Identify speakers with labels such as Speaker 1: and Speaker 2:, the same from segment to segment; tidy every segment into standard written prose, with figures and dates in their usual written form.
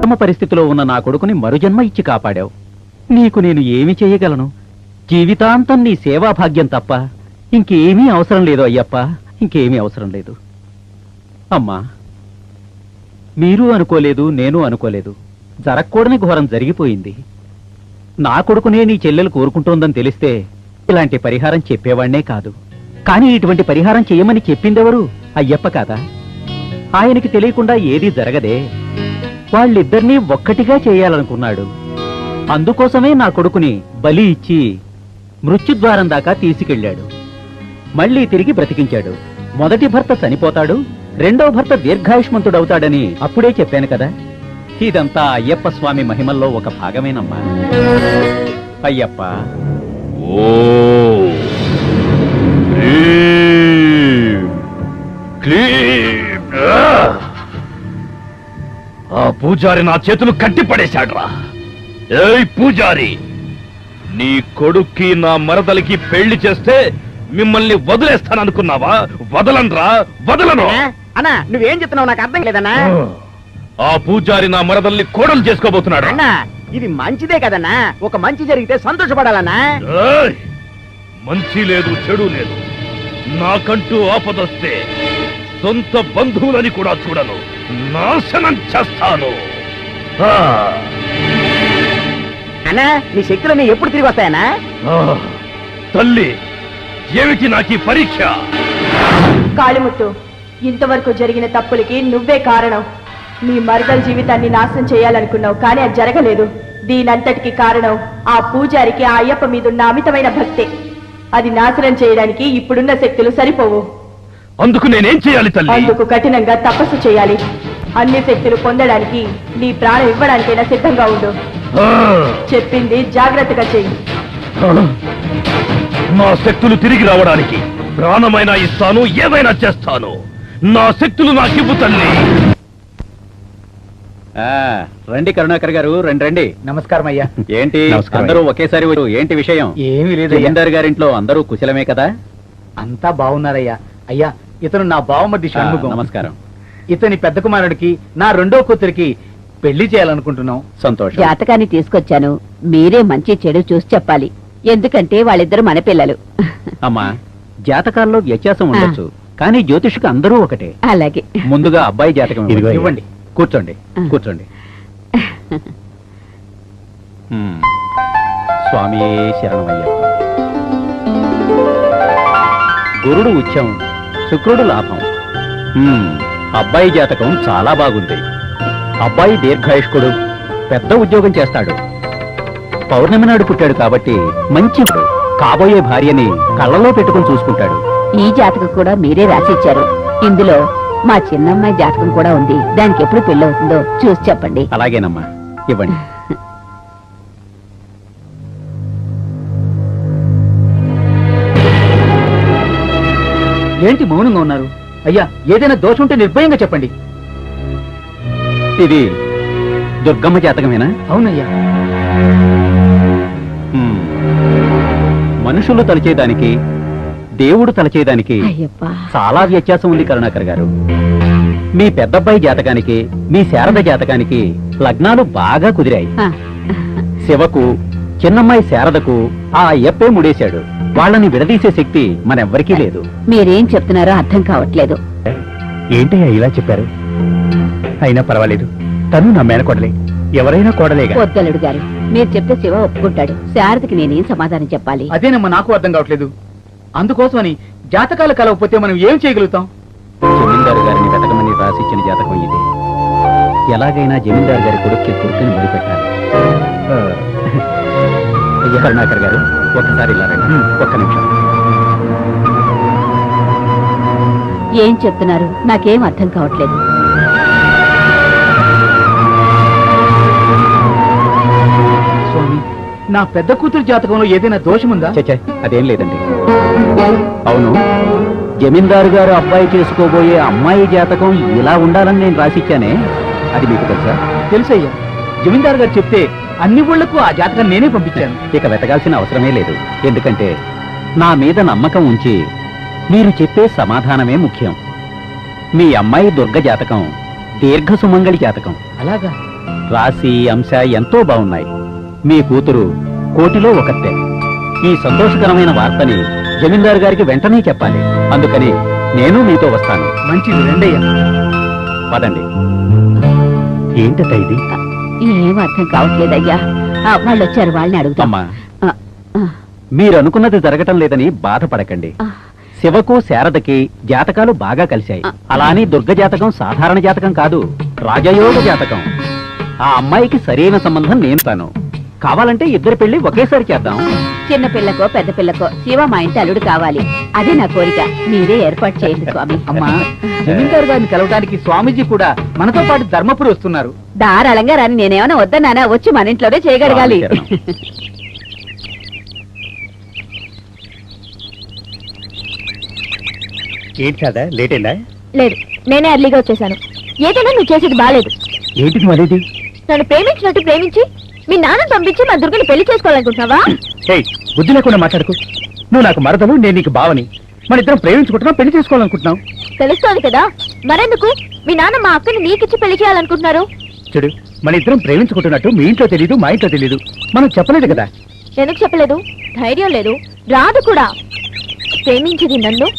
Speaker 1: విషమ పరిస్థితిలో ఉన్న నా కొడుకుని మరుజన్మ ఇచ్చి కాపాడావు. నీకు నేను ఏమి చేయగలను? జీవితాంతం నీ సేవాభాగ్యం తప్ప ఇంకేమీ అవసరం లేదు అయ్యప్ప, ఇంకేమీ అవసరం లేదు. అమ్మా, మీరు అనుకోలేదు, నేను అనుకోలేదు. జరగకూడని ఘోరం జరిగిపోయింది. నా కొడుకునే నీ చెల్లెలు కోరుకుంటోందని తెలిస్తే ఇలాంటి పరిహారం చెప్పేవాళ్నే కాదు. కానీ ఇటువంటి పరిహారం చెయ్యమని చెప్పిందెవరు? అయ్యప్ప కాదా? ఆయనకి తెలియకుండా ఏదీ జరగదే. వాళ్ళిద్దరినీ ఒక్కటిగా చేయాలనుకున్నాడు. అందుకోసమే నా కొడుకుని బలి ఇచ్చి మృత్యుద్వారం దాకా తీసుకెళ్లాడు. మళ్లీ తిరిగి బ్రతికించాడు. మొదటి భర్త చనిపోతాడు, రెండో భర్త దీర్ఘాయుష్మంతుడవుతాడని అప్పుడే చెప్పాను కదా. ఇదంతా అయ్యప్ప స్వామి మహిమల్లో ఒక భాగమేనమ్మా. అయ్యప్ప
Speaker 2: ఆ పూజారి నా చేతులు కట్టిపడేశాడ్రా. ఏయ్ పూజారి, నీ కొడుక్కి నా మరదలికి పెళ్లి చేస్తే మిమ్మల్ని వదిలేస్తాననుకున్నావా? వదలన్రా, వదలను.
Speaker 3: అన్నా నువ్వేం చెప్తున్నావు నాకు అర్థం లేదన్నా.
Speaker 2: ఆ పూజారి నా మరదల్ని కోడలు చేసుకోబోతున్నాడు.
Speaker 3: అన్నా ఇది మంచిదే కదన్నా, ఒక మంచి జరిగితే సంతోషపడాలన్నా.
Speaker 2: ఏయ్, మంచి లేదు చెడు లేదు. నాకంటూ ఆపదొస్తే సొంత బంధువులని కూడా చూడను, నాశనం చేస్తాను.
Speaker 3: అన్నా నీ శక్తులన్నీ ఎప్పుడు తిరిగి వస్తాయన్నా?
Speaker 2: తల్లి, ఏమిటి నాకీ పరీక్ష?
Speaker 4: కాళిముత్తు, ఇంతవరకు జరిగిన తప్పులకి నువ్వే కారణం. నీ మరదల జీవితాన్ని నాశనం చేయాలనుకున్నావు, కానీ అది జరగలేదు. దీనంతటికి కారణం ఆ పూజారికి ఆ అయ్యప్ప మీదున్న అమితమైన భక్తే. అది నాశనం చేయడానికి ఇప్పుడున్న శక్తులు సరిపోవు.
Speaker 2: అందుకు నేనేం చేయాలి తల్లి?
Speaker 4: అందుకు కఠినంగా తపస్సు చేయాలి. అన్ని శక్తులు పొందడానికి నీ ప్రాణం ఇవ్వడానికైనా సిద్ధంగా ఉండు. చెప్పింది జాగ్రత్తగా చెయ్యి.
Speaker 2: నా శక్తులు తిరిగి రావడానికి ప్రాణమైనా ఇస్తాను, ఏమైనా చేస్తాను. నా శక్తులు నాకివ్వు తల్లి.
Speaker 1: రండి కరుణాకర్ గారు, రండి రండి.
Speaker 3: నమస్కారం అయ్యా.
Speaker 1: ఏంటి అందరూ ఒకేసారి ఏంటి విషయం?
Speaker 3: ఏమీ లేదు.
Speaker 1: జమీందారు గారింట్లో అందరూ కుశలమే కదా?
Speaker 3: అంతా బాగున్నారయ్యా. అయ్యా, ఇతను నా బావమర్ది షణ్ముఖం.
Speaker 1: నమస్కారం.
Speaker 3: ఇతని పెద్ద కుమారుడికి నా రెండో కూతురికి పెళ్లి చేయాలనుకుంటున్నాం.
Speaker 1: సంతోషం.
Speaker 5: జాతకాన్ని తీసుకొచ్చాను, మీరే మంచి చెడు చూసి చెప్పాలి. ఎందుకంటే వాళ్ళిద్దరు మన పిల్లలు.
Speaker 1: అమ్మా, జాతకాల్లో వ్యత్యాసం ఉండొచ్చు, కానీ జ్యోతిష్కు అందరూ ఒకటే.
Speaker 5: అలాగే.
Speaker 1: ముందుగా అబ్బాయి జాతకం
Speaker 3: ఇవ్వండి.
Speaker 1: కూర్చోండి కూర్చోండి. స్వామి శరణమయ్యప్ప. గురుడు ఉచ్చం, శుక్రుడు లాభం. అబ్బాయి జాతకం చాలా బాగుంది. అబ్బాయి దీర్ఘాయుష్కుడు, పెద్ద ఉద్యోగం చేస్తాడు. పౌర్ణమి నాడు పుట్టాడు కాబట్టి మంచి కాబోయే భార్యని కళ్ళలో పెట్టుకుని చూసుకుంటాడు.
Speaker 5: ఈ జాతకం కూడా మీరే రాసిచ్చారు. ఇందులో మా చిన్నమ్మాయి జాతకం కూడా ఉంది. దానికి ఎప్పుడు పెళ్ళవుతుందో చూసి చెప్పండి.
Speaker 1: అలాగేనమ్మా, ఇవ్వండి.
Speaker 3: ఏంటి మౌనంగా ఉన్నారు? అయ్యా, ఏదైనా దోషం ఉంటే నిర్భయంగా చెప్పండి.
Speaker 1: ఇది దుర్గమ్మ జాతకమేనా?
Speaker 3: అవునయ్యా.
Speaker 1: మనుషులు తలచేదానికి దేవుడు తలచేదానికి చాలా వ్యత్యాసం ఉంది కరుణాకర్ గారు. మీ పెద్దబ్బాయి జాతకానికి మీ శారద జాతకానికి లగ్నాలు బాగా కుదిరాయి. శివకు చిన్నమ్మాయి శారదకు ఆ అయ్యప్పే ముడేశాడు. వాళ్ళని విడదీసే శక్తి మనెవ్వరికీ లేదు.
Speaker 5: మీరేం చెప్తున్నారో అర్థం కావట్లేదు.
Speaker 1: ఏంటయ్యా ఇలా చెప్పారు? అయినా పర్వాలేదు, తను నా మేనకోడలే, ఎవరైనా కోడలేగా.
Speaker 5: వద్దలుడు గారు, మీరు చెప్తే శివ ఒప్పుకుంటాడు. శారదకి నేనేం సమాధానం చెప్పాలి?
Speaker 3: అదేనమ్మా నాకు అర్థం కావట్లేదు. అందుకోసమని జాతకాలు కలవకపోతే మనం ఏం చేయగలుగుతాం?
Speaker 1: జమీందారు గారిని వెతకమని రాసిచ్చిన జాతకం ఇది. ఎలాగైనా జమీందారు గారి కొడుక్కి కుర్తిని ముడిపెట్టాలి. కరుణాకర్ గారు, ఒక్కసారి ఇలా రండి. ఒక్క నిమిషం.
Speaker 5: ఏం చెప్తున్నారు? నాకేం అర్థం కావట్లేదు.
Speaker 3: స్వామి, నా పెద్ద కూతురు జాతకంలో ఏదైనా దోషముందా?
Speaker 1: చచ్చా, అదేం లేదండి. అవును, జమీందారు గారు అబ్బాయి చేసుకోబోయే అమ్మాయి జాతకం ఇలా ఉండాలని నేను రాసిచ్చానే, అది మీకు తెలుసా?
Speaker 3: తెలుసయ్యా. జమీందారు గారు చెప్తే అన్ని ఊళ్లకు ఆ జాతకం నేనే పంపించాను.
Speaker 1: ఇక వెతకాల్సిన అవసరమే లేదు. ఎందుకంటే నా మీద నమ్మకం ఉంచి మీరు చెప్పే సమాధానమే ముఖ్యం. మీ అమ్మాయి దుర్గ జాతకం దీర్ఘ సుమంగళి జాతకం.
Speaker 3: అలాగా?
Speaker 1: రాశి అంశ ఎంతో బాగున్నాయి. మీ కూతురు కోటిలో ఒకతే. ఈ సంతోషకరమైన వార్తని జమీందారు గారికి వెంటనే చెప్పాలి. అందుకని నేను మీతో వస్తాను.
Speaker 3: మంచిది, రెండయ్యా.
Speaker 1: పదండి. ఏంటట ఇది?
Speaker 5: ఏం అర్థం కావట్లేదయ్యా. వాళ్ళు వచ్చారు, వాళ్ళని అడుగుతాం.
Speaker 1: అమ్మా,
Speaker 5: ఆ, ఆ,
Speaker 1: మీరు అనుకున్నది జరగటం లేదని బాధపడకండి.
Speaker 5: ఆ.
Speaker 1: శివకు శారదకి జాతకాలు బాగా కలిశాయి. అలానే దుర్గ జాతకం సాధారణ జాతకం కాదు, రాజయోగ జాతకం. ఆ అమ్మాయికి సరైన సంబంధం నేను తాను. కావాలంటే ఇద్దరి పెళ్లి ఒకేసారి చేద్దాం.
Speaker 5: చిన్న పిల్లకో పెద్ద పిల్లకో శివ మా ఇంటి అల్లుడు కావాలి. అదే నా కోరిక. మీరే ఏర్పాటు చేయండి స్వామి.
Speaker 3: అమ్మా, జమీందారు గారిని కలవడానికి స్వామీజీ కూడా మనతో పాటు ధర్మపురి వస్తున్నారు.
Speaker 5: ధారాళంగా రాని నేనేమైనా వద్దన్నానా? వచ్చి మన ఇంట్లోనే చేయగలగాలి.
Speaker 1: ఏంటి కదా లేట్ అయిందా?
Speaker 4: లేదు, నేనే అర్లీగా వచ్చేసాను. ఏదైనా నువ్వు చేసేది బాలేదు.
Speaker 1: ఏంటిది మరేది?
Speaker 4: నన్ను ప్రేమించినట్టు ప్రేమించి మీ నాన్న పంపించి మా దుర్గని పెళ్లి చేసుకోవాలనుకుంటున్నావా?
Speaker 1: బుద్ధి లేకుండా మాట్లాడుకో. నువ్వు నాకు మరదలు, నేను నీకు బావని. మన ఇద్దరం ప్రేమించుకుంటున్నాం, పెళ్లి చేసుకోవాలనుకుంటున్నాం.
Speaker 4: తెలుస్తోంది కదా, మరెందుకు మీ నాన్న మా అక్కని నీకిచ్చి పెళ్లి చేయాలనుకుంటున్నారు?
Speaker 1: చూడు, మన ఇద్దరం ప్రేమించుకుంటున్నట్టు మీ ఇంట్లో తెలీదు, మా ఇంట్లో తెలీదు. మనం చెప్పలేదు కదా.
Speaker 4: ఎందుకు చెప్పలేదు? ధైర్యం లేదు, రాదు కూడా. ప్రేమించేది నన్ను,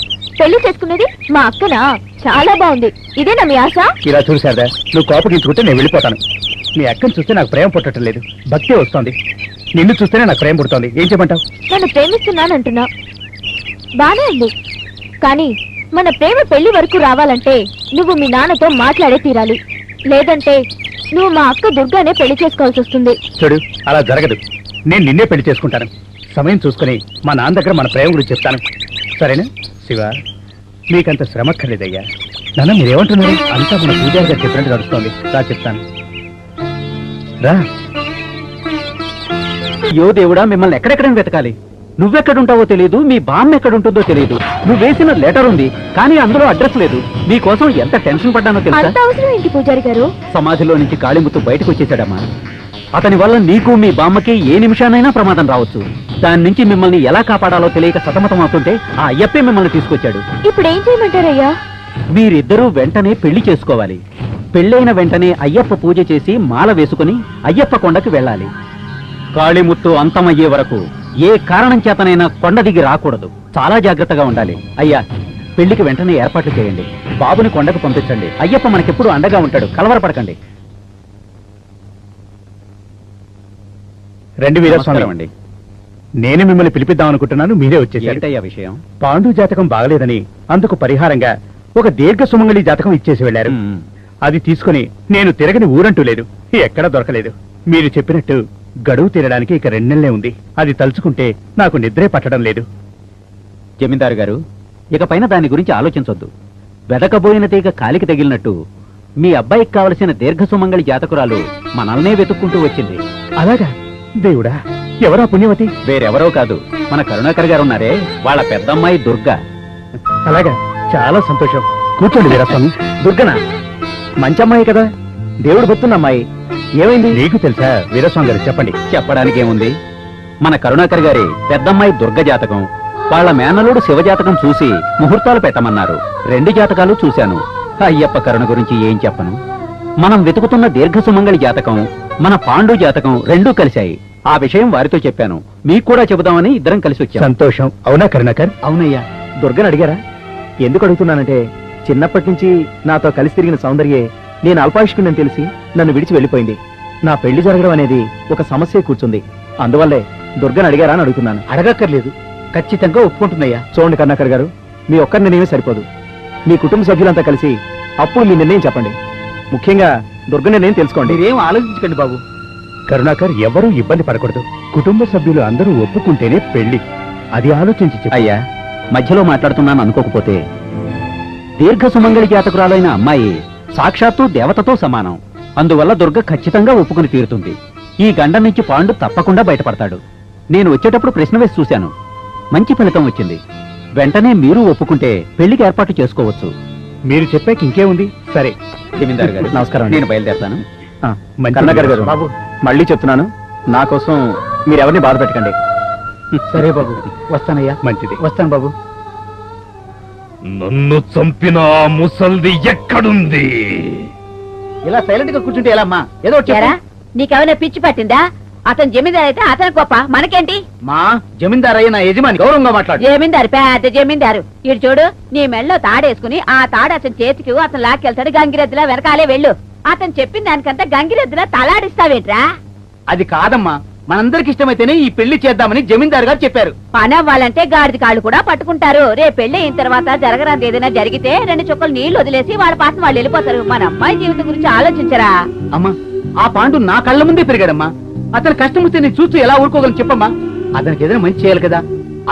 Speaker 4: పెళ్లి చేసుకునేది మా అక్కనా? చాలా బాగుంది. ఇదేనా మీ ఆశ?
Speaker 1: ఇలా చూసారా, నువ్వు కోపగించుకుంటే నేను వెళ్ళిపోతాను. నీ అక్కని చూస్తే నాకు ప్రేమ పుట్టడం లేదు, భక్తి వస్తోంది. నిన్ను చూస్తేనే నాకు ప్రేమ పుడుతోంది. ఏం చేయమంటావు?
Speaker 4: నన్ను ప్రేమిస్తున్నానంటున్నా, బానే ఉంది. కానీ మన ప్రేమ పెళ్లి వరకు రావాలంటే నువ్వు మీ నాన్నతో మాట్లాడే తీరాలి. లేదంటే నువ్వు మా అక్క దుర్గానే పెళ్లి చేసుకోవాల్సి వస్తుంది.
Speaker 1: చూడు, అలా జరగదు. నేను నిన్నే పెళ్లి చేసుకుంటాను. సమయం చూసుకుని మా నాన్న దగ్గర మన ప్రేమ గురించి చెప్తాను. సరేనా? శివ, మీకంత శ్రమక్కర్లేదయ్యా. నాన్న మీరేమంటున్నారు? అంతా మన పూజారి గారు చెప్పినట్టు నడుస్తోంది. రా చెప్తాను, రా. అయ్యో దేవుడా, మిమ్మల్ని ఎక్కడెక్కడ వెతకాలి? నువ్వెక్కడుంటావో తెలియదు, మీ బామ్మ ఎక్కడుంటుందో తెలియదు. నువ్వు వేసిన లెటర్ ఉంది, కానీ అందులో అడ్రస్ లేదు. మీకోసం ఎంత టెన్షన్ పడ్డానో తెలుసా?
Speaker 4: అంత అవసరం ఏంటి పూజారి గారు?
Speaker 1: సమాధిలో నుంచి కాళీముత్తు బయటకు వచ్చేసాడమ్మా. అతని వల్ల నీకు మీ బామ్మకి ఏ నిమిషానైనా ప్రమాదం రావచ్చు. దాని నుంచి మిమ్మల్ని ఎలా కాపాడాలో తెలియక సతమతం అవుతుంటే ఆ అయ్యప్పే మిమ్మల్ని తీసుకొచ్చాడు.
Speaker 4: ఇప్పుడు ఏం చేయమంటారయ్యా?
Speaker 1: మీరిద్దరూ వెంటనే పెళ్లి చేసుకోవాలి. పెళ్ళైన వెంటనే అయ్యప్ప పూజ చేసి మాల వేసుకుని అయ్యప్ప కొండకి వెళ్ళాలి. కాళీముత్తు అంతమయ్యే వరకు ఏ కారణం చేతనైనా కొండ దిగి రాకూడదు. చాలా జాగ్రత్తగా ఉండాలి. అయ్యా, పెళ్లికి వెంటనే ఏర్పాట్లు చేయండి. బాబుని కొండకు పంపించండి. అయ్యప్ప మనకెప్పుడు అండగా ఉంటాడు. కలవరపడకండి. రెండు వీరస్వామి, నేను మిమ్మల్ని పిలిపిద్దాం అనుకుంటున్నాను, మీరే వచ్చేసారు. విషయం పాండు జాతకం బాగలేదని అందుకు పరిహారంగా ఒక దీర్ఘ సుమంగళి జాతకం ఇచ్చేసి వెళ్లారు. అది తీసుకుని నేను తిరగని ఊరంటూ లేదు, ఎక్కడా దొరకలేదు. మీరు చెప్పినట్టు గడువు తీరడానికి ఇక 2 నెలలే ఉంది. అది తలుచుకుంటే నాకు నిద్రే పట్టడం లేదు. జమీందారు గారు, ఇక పైన దాని గురించి ఆలోచించొద్దు. వెదకబోయిన తీగ కాలికి తగిలినట్టు మీ అబ్బాయికి కావలసిన దీర్ఘ సుమంగళి జాతకురాలు మనల్నే వెతుక్కుంటూ వచ్చింది. అలాగా? దేవుడా, ఎవరా పుణ్యవతి? వేరెవరో కాదు, మన కరుణాకర్ గారు ఉన్నారే, వాళ్ళ పెద్దమ్మాయి దుర్గా. అలాగా? చాలా సంతోషం. కూర్చోండి వీరస్వామి. దుర్గనా? మంచమ్మాయి కదా, దేవుడు భక్తున్న అమ్మాయి. ఏమైంది? నీకు తెలుసా వీరస్వామి గారు? చెప్పండి. చెప్పడానికి ఏముంది, మన కరుణాకర్ గారి పెద్దమ్మాయి దుర్గ జాతకం, వాళ్ళ మేనలుడు శివ జాతకం చూసి ముహూర్తాలు పెట్టమన్నారు. 2 జాతకాలు చూశాను. అయ్యప్ప కరుణ గురించి ఏం చెప్పను. మనం వెతుకుతున్న దీర్ఘ సుమంగళి జాతకం, మన పాండు జాతకం 2 కలిశాయి. ఆ విషయం వారితో చెప్పాను. మీకు కూడా చెబుదామని ఇద్దరం కలిసి వచ్చాం. సంతోషం. అవునా కరుణాకర్? అవునయ్యా. దుర్గను అడిగారా? ఎందుకు అడుగుతున్నానంటే, చిన్నప్పటి నుంచి నాతో కలిసి తిరిగిన సౌందర్యే నేను అల్పాయుష్కుని తెలిసి నన్ను విడిచి వెళ్ళిపోయింది. నా పెళ్లి జరగడం అనేది ఒక సమస్య కూర్చుంది. అందువల్లే దుర్గను అడిగారా అని అడుగుతున్నాను. అడగక్కర్లేదు, ఖచ్చితంగా ఒప్పుకుంటుందయ్యా. చూడండి కరుణాకర్ గారు, మీ ఒక్కరి నిర్ణయమే సరిపోదు. మీ కుటుంబ సభ్యులంతా కలిసి అప్పుడు మీ నిర్ణయం చెప్పండి. ముఖ్యంగా దుర్గ నిర్ణయం తెలుసుకోండి.
Speaker 3: మీరేం ఆలోచించకండి బాబు.
Speaker 1: కరుణాకర్, ఎవరూ ఇబ్బంది పడకూడదు. కుటుంబ సభ్యులు అందరూ ఒప్పుకుంటేనే పెళ్లి. అది ఆలోచించి చెప్పు. అయ్యా, మధ్యలో మాట్లాడుతున్నాను అనుకోకపోతే, దీర్ఘ సుమంగళి జాతకురాలైన అమ్మాయి సాక్షాత్తు దేవతతో సమానం. అందువల్ల దుర్గ ఖచ్చితంగా ఒప్పుకుని తీరుతుంది. ఈ గండం నుంచి పాండు తప్పకుండా బయటపడతాడు. నేను వచ్చేటప్పుడు ప్రశ్న వేసి చూశాను, మంచి ఫలితం వచ్చింది. వెంటనే మీరు ఒప్పుకుంటే పెళ్లికి ఏర్పాటు చేసుకోవచ్చు. మీరు చెప్పాక ఇంకేముంది? సరే జమీందారు గారు, నమస్కారం. నేను బయలుదేరుతాను. కరుణాకర్ గారు, బాబు మళ్ళీ చెప్తున్నాను, నా కోసం మీరెవరిని బాధ పెట్టకండి.
Speaker 3: సరే బాబు, వస్తానయ్యా.
Speaker 1: మంచిది.
Speaker 3: వస్తాను బాబు.
Speaker 2: నన్ను చంపిన ఆ ముసల్ది ఎక్కడుంది?
Speaker 3: ఇలా సైలెంట్ గా కూర్చుంటే ఎలా అమ్మా? ఏదో ఒకటి చెప్పు.
Speaker 5: ఎరా నీకేమైనా పిచ్చి పట్టిందా? అతను జమీందారు అయితే అతని గొప్ప మనకేంటి?
Speaker 3: మా జమీందారు అయ్యి నా యజమాని, గౌరవంగా మాట్లాడు.
Speaker 5: జమీందారు పెద్ద జమీందారు. ఇటు చూడు, నీ మెళ్ళో తాడేసుకుని ఆ తాడు అతని చేతికి అతను లాక్కెళ్తాడు. గంగిరెద్దులా వెనకాలే వెళ్ళు. అతను చెప్పిన దానికంతా గంగిరెద్దులా తలాడిస్తావేట్రా?
Speaker 3: అది కాదమ్మా, మనందరికి ఇష్టమైతేనే ఈ పెళ్లి చేద్దామని జమీందారు గారు చెప్పారు.
Speaker 5: పని అవ్వాలంటే గాడిద కాళ్ళు కూడా పట్టుకుంటారు. రేపు పెళ్లి అయిన తర్వాత జరగరాంది ఏదైనా జరిగితే 2 చుక్కలు నీళ్లు వదిలేసి వాళ్ళ పాటను వాళ్ళు వెళ్ళిపోతారు. మన అమ్మాయి జీవితం గురించి ఆలోచించరా?
Speaker 3: అమ్మా, ఆ పాండు నా కళ్ళ ముందే పెరిగాడమ్మా. అతను కష్టం వస్తే నేను చూస్తూ ఎలా ఊరుకోగలను చెప్పమ్మా? అతనికి ఏదైనా మంచి చేయాలి కదా,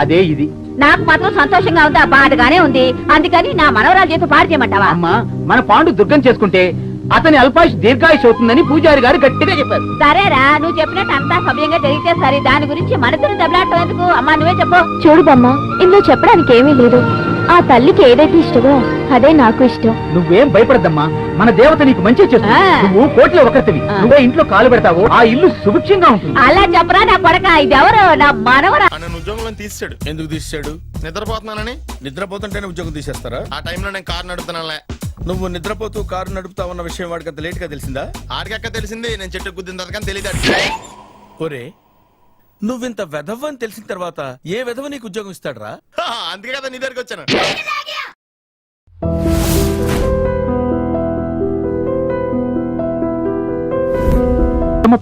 Speaker 3: అదే ఇది.
Speaker 5: నాకు మాత్రం సంతోషంగా ఉందా? బాధగానే ఉంది. అందుకని నా మనవరాలు చేత పాడు చేయమంటావా?
Speaker 3: అమ్మా, మన పాండు దుర్గం చేసుకుంటే అతని అల్పాయుష్ దీర్ఘాయుష్ అవుతుందని పూజారి గారు గట్టిగా చెప్పారు.
Speaker 5: సరేరా, నువ్వు చెప్పినట్టు అంతా సవ్యంగా జరిగితే సరే. దాని గురించి మనసును దెబ్బలాడటం ఎందుకు? అమ్మా నువ్వే చెప్పు.
Speaker 4: చూడు బమ్మ, ఇందులో చెప్పడానికి ఏమీ లేదు. ఆ తల్లికి ఏదైతే ఇష్టమో అదే నాకు ఇష్టం.
Speaker 3: నువ్వేం భయపడద్దమ్మా, మన దేవత నీకు మంచి చేస్తుంది.
Speaker 5: ఆ.
Speaker 3: నువ్వు కోట్లో ఒకరివి.
Speaker 5: ఆ.
Speaker 3: నువ్వే ఇంట్లో కాలు పెడతావు, ఆ ఇల్లు సుభిక్షంగా ఉంటుంది.
Speaker 5: అలా చెప్పరా నా కొడక. ఇదెవరు? నా మనవరా.
Speaker 6: నన్ను ఉద్యోగంలో తీసాడు. ఎందుకు తీసాడు? నిద్రపోతున్నానని. నిద్రపోతుంటేనే ఉద్యోగం తీసేస్తారా? ఆ టైంలో నేను కారు నడుపుతున్నానులే. నువ్వు నిద్రపోతూ కారు నడుపుతా ఉన్న విషయం వాడికి అంత లేట్ గా తెలిసిందా? ఆడికక్క తెలిసింది, నేను చెట్టు గుద్దిన తర్వాత కానీ తెలియదు. ఒరే, నువ్వింత వెధవ్ అని తెలిసిన తర్వాత ఏ వెధవ నీకు ఉద్యోగం ఇస్తాడరా? అందుకే కదా నీ దగ్గరికి వచ్చాను.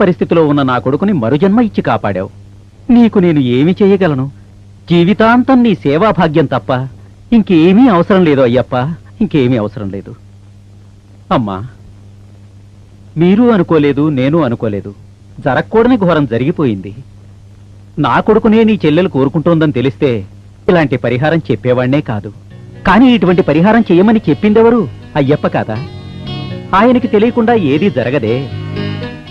Speaker 1: పరిస్థితిలో ఉన్న నా కొడుకుని మరుజన్మ ఇచ్చి కాపాడావు. నీకు నేను ఏమి చేయగలను? జీవితాంతం నీ సేవా భాగ్యం తప్ప ఇంకేమీ అవసరం లేదు అయ్యప్ప, ఇంకేమీ అవసరం లేదు. అమ్మా, మీరు అనుకోలేదు, నేను అనుకోలేదు. జరగకూడని ఘోరం జరిగిపోయింది. నా కొడుకునే నీ చెల్లెలు కోరుకుంటోందని తెలిస్తే ఇలాంటి పరిహారం చెప్పేవాణ్ణే కాదు. కానీ ఇటువంటి పరిహారం చెయ్యమని చెప్పిందెవరు? అయ్యప్ప కాదా? ఆయనకి తెలియకుండా ఏదీ జరగదే.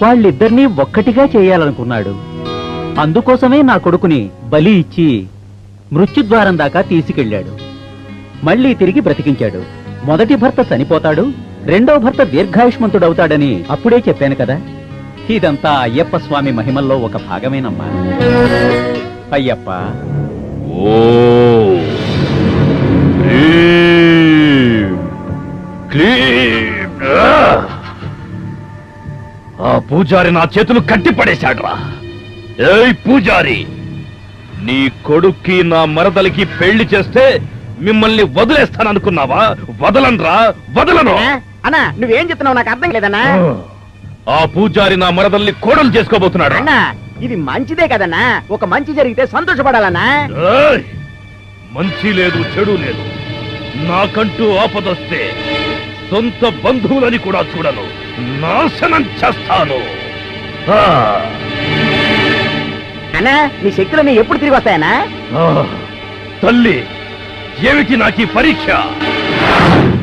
Speaker 1: వాళ్ళిద్దరినీ ఒక్కటిగా చేయాలనుకున్నాడు. అందుకోసమే నా కొడుకుని బలి ఇచ్చి మృత్యుద్వారం దాకా తీసుకెళ్ళాడు. మళ్ళీ తిరిగి బ్రతికించాడు. మొదటి భర్త చనిపోతాడు, రెండో భర్త దీర్ఘాయుష్మంతుడవుతాడని అప్పుడే చెప్పాను కదా. ఇదంతా అయ్యప్ప స్వామి మహిమల్లో ఒక భాగమేనమ్మా. అయ్యప్ప,
Speaker 2: ఓ ఆ పూజారి నా చేతులు కట్టిపడేశాడ్రా. ఏయ్ పూజారి, నీ కొడుక్కి నా మరదలికి పెళ్లి చేస్తే మిమ్మల్ని వదిలేస్తాననుకున్నావా? వదలన్రా, వదలను.
Speaker 3: అన్నా, నువ్వేం చెప్తున్నావు నాకు అర్థం లేదన్నా.
Speaker 2: ఆ పూజారి నా మరదల్ని కోడలు చేసుకోబోతున్నాడు.
Speaker 3: అన్నా, ఇది మంచిదే కదన్నా. ఒక మంచి జరిగితే సంతోషపడాలన్నా.
Speaker 2: ఏయ్! మంచి లేదు, చెడు లేదు. నాకంటూ ఆపదొస్తే సొంత బంధువులని కూడా చూడను, నాశనం చేస్తాను. ఆ!
Speaker 3: అన్నా, నీ శక్తులన్నీ ఎప్పుడు తిరిగి వస్తాయనా?
Speaker 2: ఆ! తల్లి, ఏమిటి నాకీ పరీక్ష?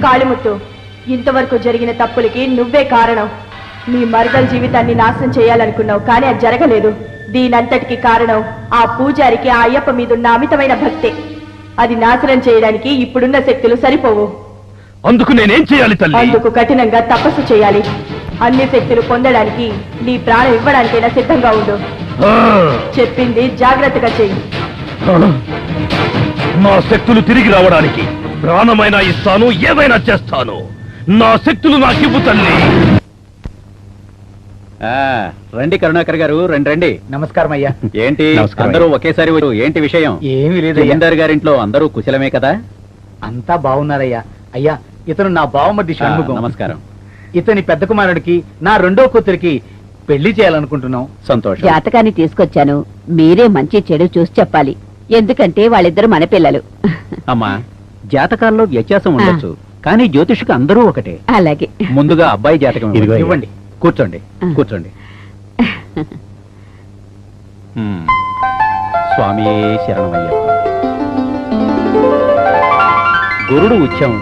Speaker 4: కాళిముత్తు, ఇంతవరకు జరిగిన తప్పులకి నువ్వే కారణం. నీ మరదల జీవితాన్ని నాశనం చేయాలనుకున్నావు, కానీ అది జరగలేదు. దీనంతటికి కారణం ఆ పూజారికి ఆ అయ్యప్ప మీదున్న అమితమైన భక్తే. అది నాశనం చేయడానికి ఇప్పుడున్న శక్తులు సరిపోవు.
Speaker 2: అందుకు నేనేం చేయాలి తల్లి?
Speaker 4: అందుకు కఠినంగా తపస్సు చేయాలి. అన్ని శక్తులు పొందడానికి నీ ప్రాణం ఇవ్వడానికైనా సిద్ధంగా ఉండు.
Speaker 2: ఆ!
Speaker 4: చెప్పింది జాగ్రత్తగా చెయ్యి.
Speaker 2: నా శక్తులు తిరిగి రావడానికి ప్రాణమైనా ఇస్తాను, ఏదైనా చేస్తాను. నా శక్తులు నాకివ్వు తల్లి.
Speaker 1: రండి కరుణాకర్ గారు, రండి రండి.
Speaker 3: నమస్కారం అయ్యా.
Speaker 1: ఏంటి
Speaker 2: నమస్కారం
Speaker 1: అందరూ ఒకేసారి వచ్చారు? ఏంటి విషయం?
Speaker 3: ఏమీ లేదు
Speaker 1: జమీందారు గారింట్లో అందరూ కుశలమే కదా?
Speaker 3: అంతా బాగున్నారయ్యా. అయ్యా, ఇతను నా బావమరిది షణ్ముఖం.
Speaker 1: నమస్కారం.
Speaker 3: ఇతని పెద్ద కుమారుడికి నా రెండో కూతురికి పెళ్లి చేయాలనుకుంటున్నాం.
Speaker 1: సంతోషం.
Speaker 5: జాతకాన్ని తీసుకొచ్చాను. మీరే మంచి చెడు చూసి చెప్పాలి. ఎందుకంటే వాళ్ళిద్దరు మన పిల్లలు.
Speaker 1: అమ్మా, జాతకాల్లో వ్యత్యాసం ఉండొచ్చు, కానీ జ్యోతిష్కు అందరూ ఒకటే.
Speaker 5: అలాగే.
Speaker 1: ముందుగా అబ్బాయి జాతకం
Speaker 3: ఇదిగో ఇవ్వండి.
Speaker 1: కూర్చోండి, కూర్చోండి. స్వామి శరణమయ్యప్ప. గురుడు ఉచ్చం,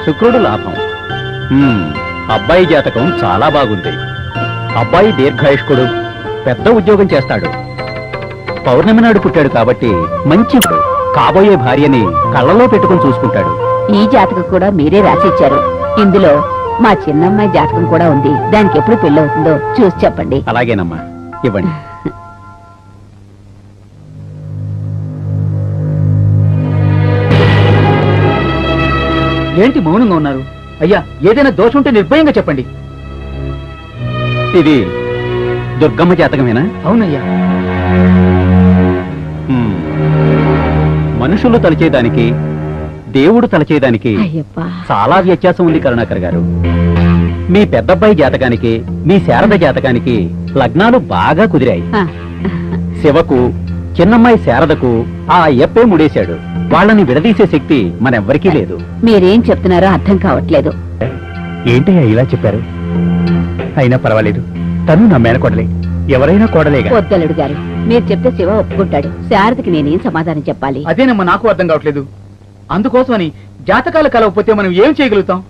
Speaker 1: శుక్రుడు లాభం. అబ్బాయి జాతకం చాలా బాగుంది. అబ్బాయి దీర్ఘాయుష్కుడు, పెద్ద ఉద్యోగం చేస్తాడు. పౌర్ణమి నాడు పుట్టాడు కాబట్టి మంచి కాబోయే భార్యని కళ్ళలో పెట్టుకుని చూసుకుంటాడు.
Speaker 5: ఈ జాతకం కూడా మీరే రాసిచ్చారు. ఇందులో మా చిన్నమ్మాయి జాతకం కూడా ఉంది. దానికి ఎప్పుడు పెళ్ళవుతుందో చూసి చెప్పండి.
Speaker 1: అలాగేనమ్మా, ఇవ్వండి.
Speaker 3: ఏంటి మౌనంగా ఉన్నారు? అయ్యా, ఏదైనా దోషం ఉంటే నిర్భయంగా చెప్పండి.
Speaker 1: ఇది దుర్గమ్మ జాతకమేనా?
Speaker 3: అవునయ్యా.
Speaker 1: హ్మ్. మనుషులు తలచేదానికి దేవుడు తలచేదానికి
Speaker 5: అయ్యప్పా
Speaker 1: చాలా వ్యత్యాసం ఉంది కరుణాకర్ గారు. మీ పెద్దబ్బాయి జాతకానికి మీ శారద జాతకానికి లగ్నాలు బాగా కుదిరాయి.
Speaker 5: ఆ,
Speaker 1: శివకు చిన్నమ్మాయి శారదకు ఆ అయ్యప్పే ముడేశాడు. వాళ్ళని విడదీసే శక్తి మనెవ్వరికీ లేదు.
Speaker 5: మీరేం చెప్తున్నారో అర్థం కావట్లేదు.
Speaker 3: ఏంటయ్యా ఇలా చెప్పారు? అయినా పర్వాలేదు, తను నా మేనకోడలే, ఎవరైనా కోడలేగా.
Speaker 5: పొద్దలుడు గారు, మీరు చెప్తే శివ ఒప్పుకుంటాడు. శారదకి నేనేం సమాధానం చెప్పాలి?
Speaker 3: అదేనమ్మా నాకు అర్థం కావట్లేదు. అందుకోసమని జాతకాలు కలవకపోతే మనం ఏం చేయగలుగుతాం?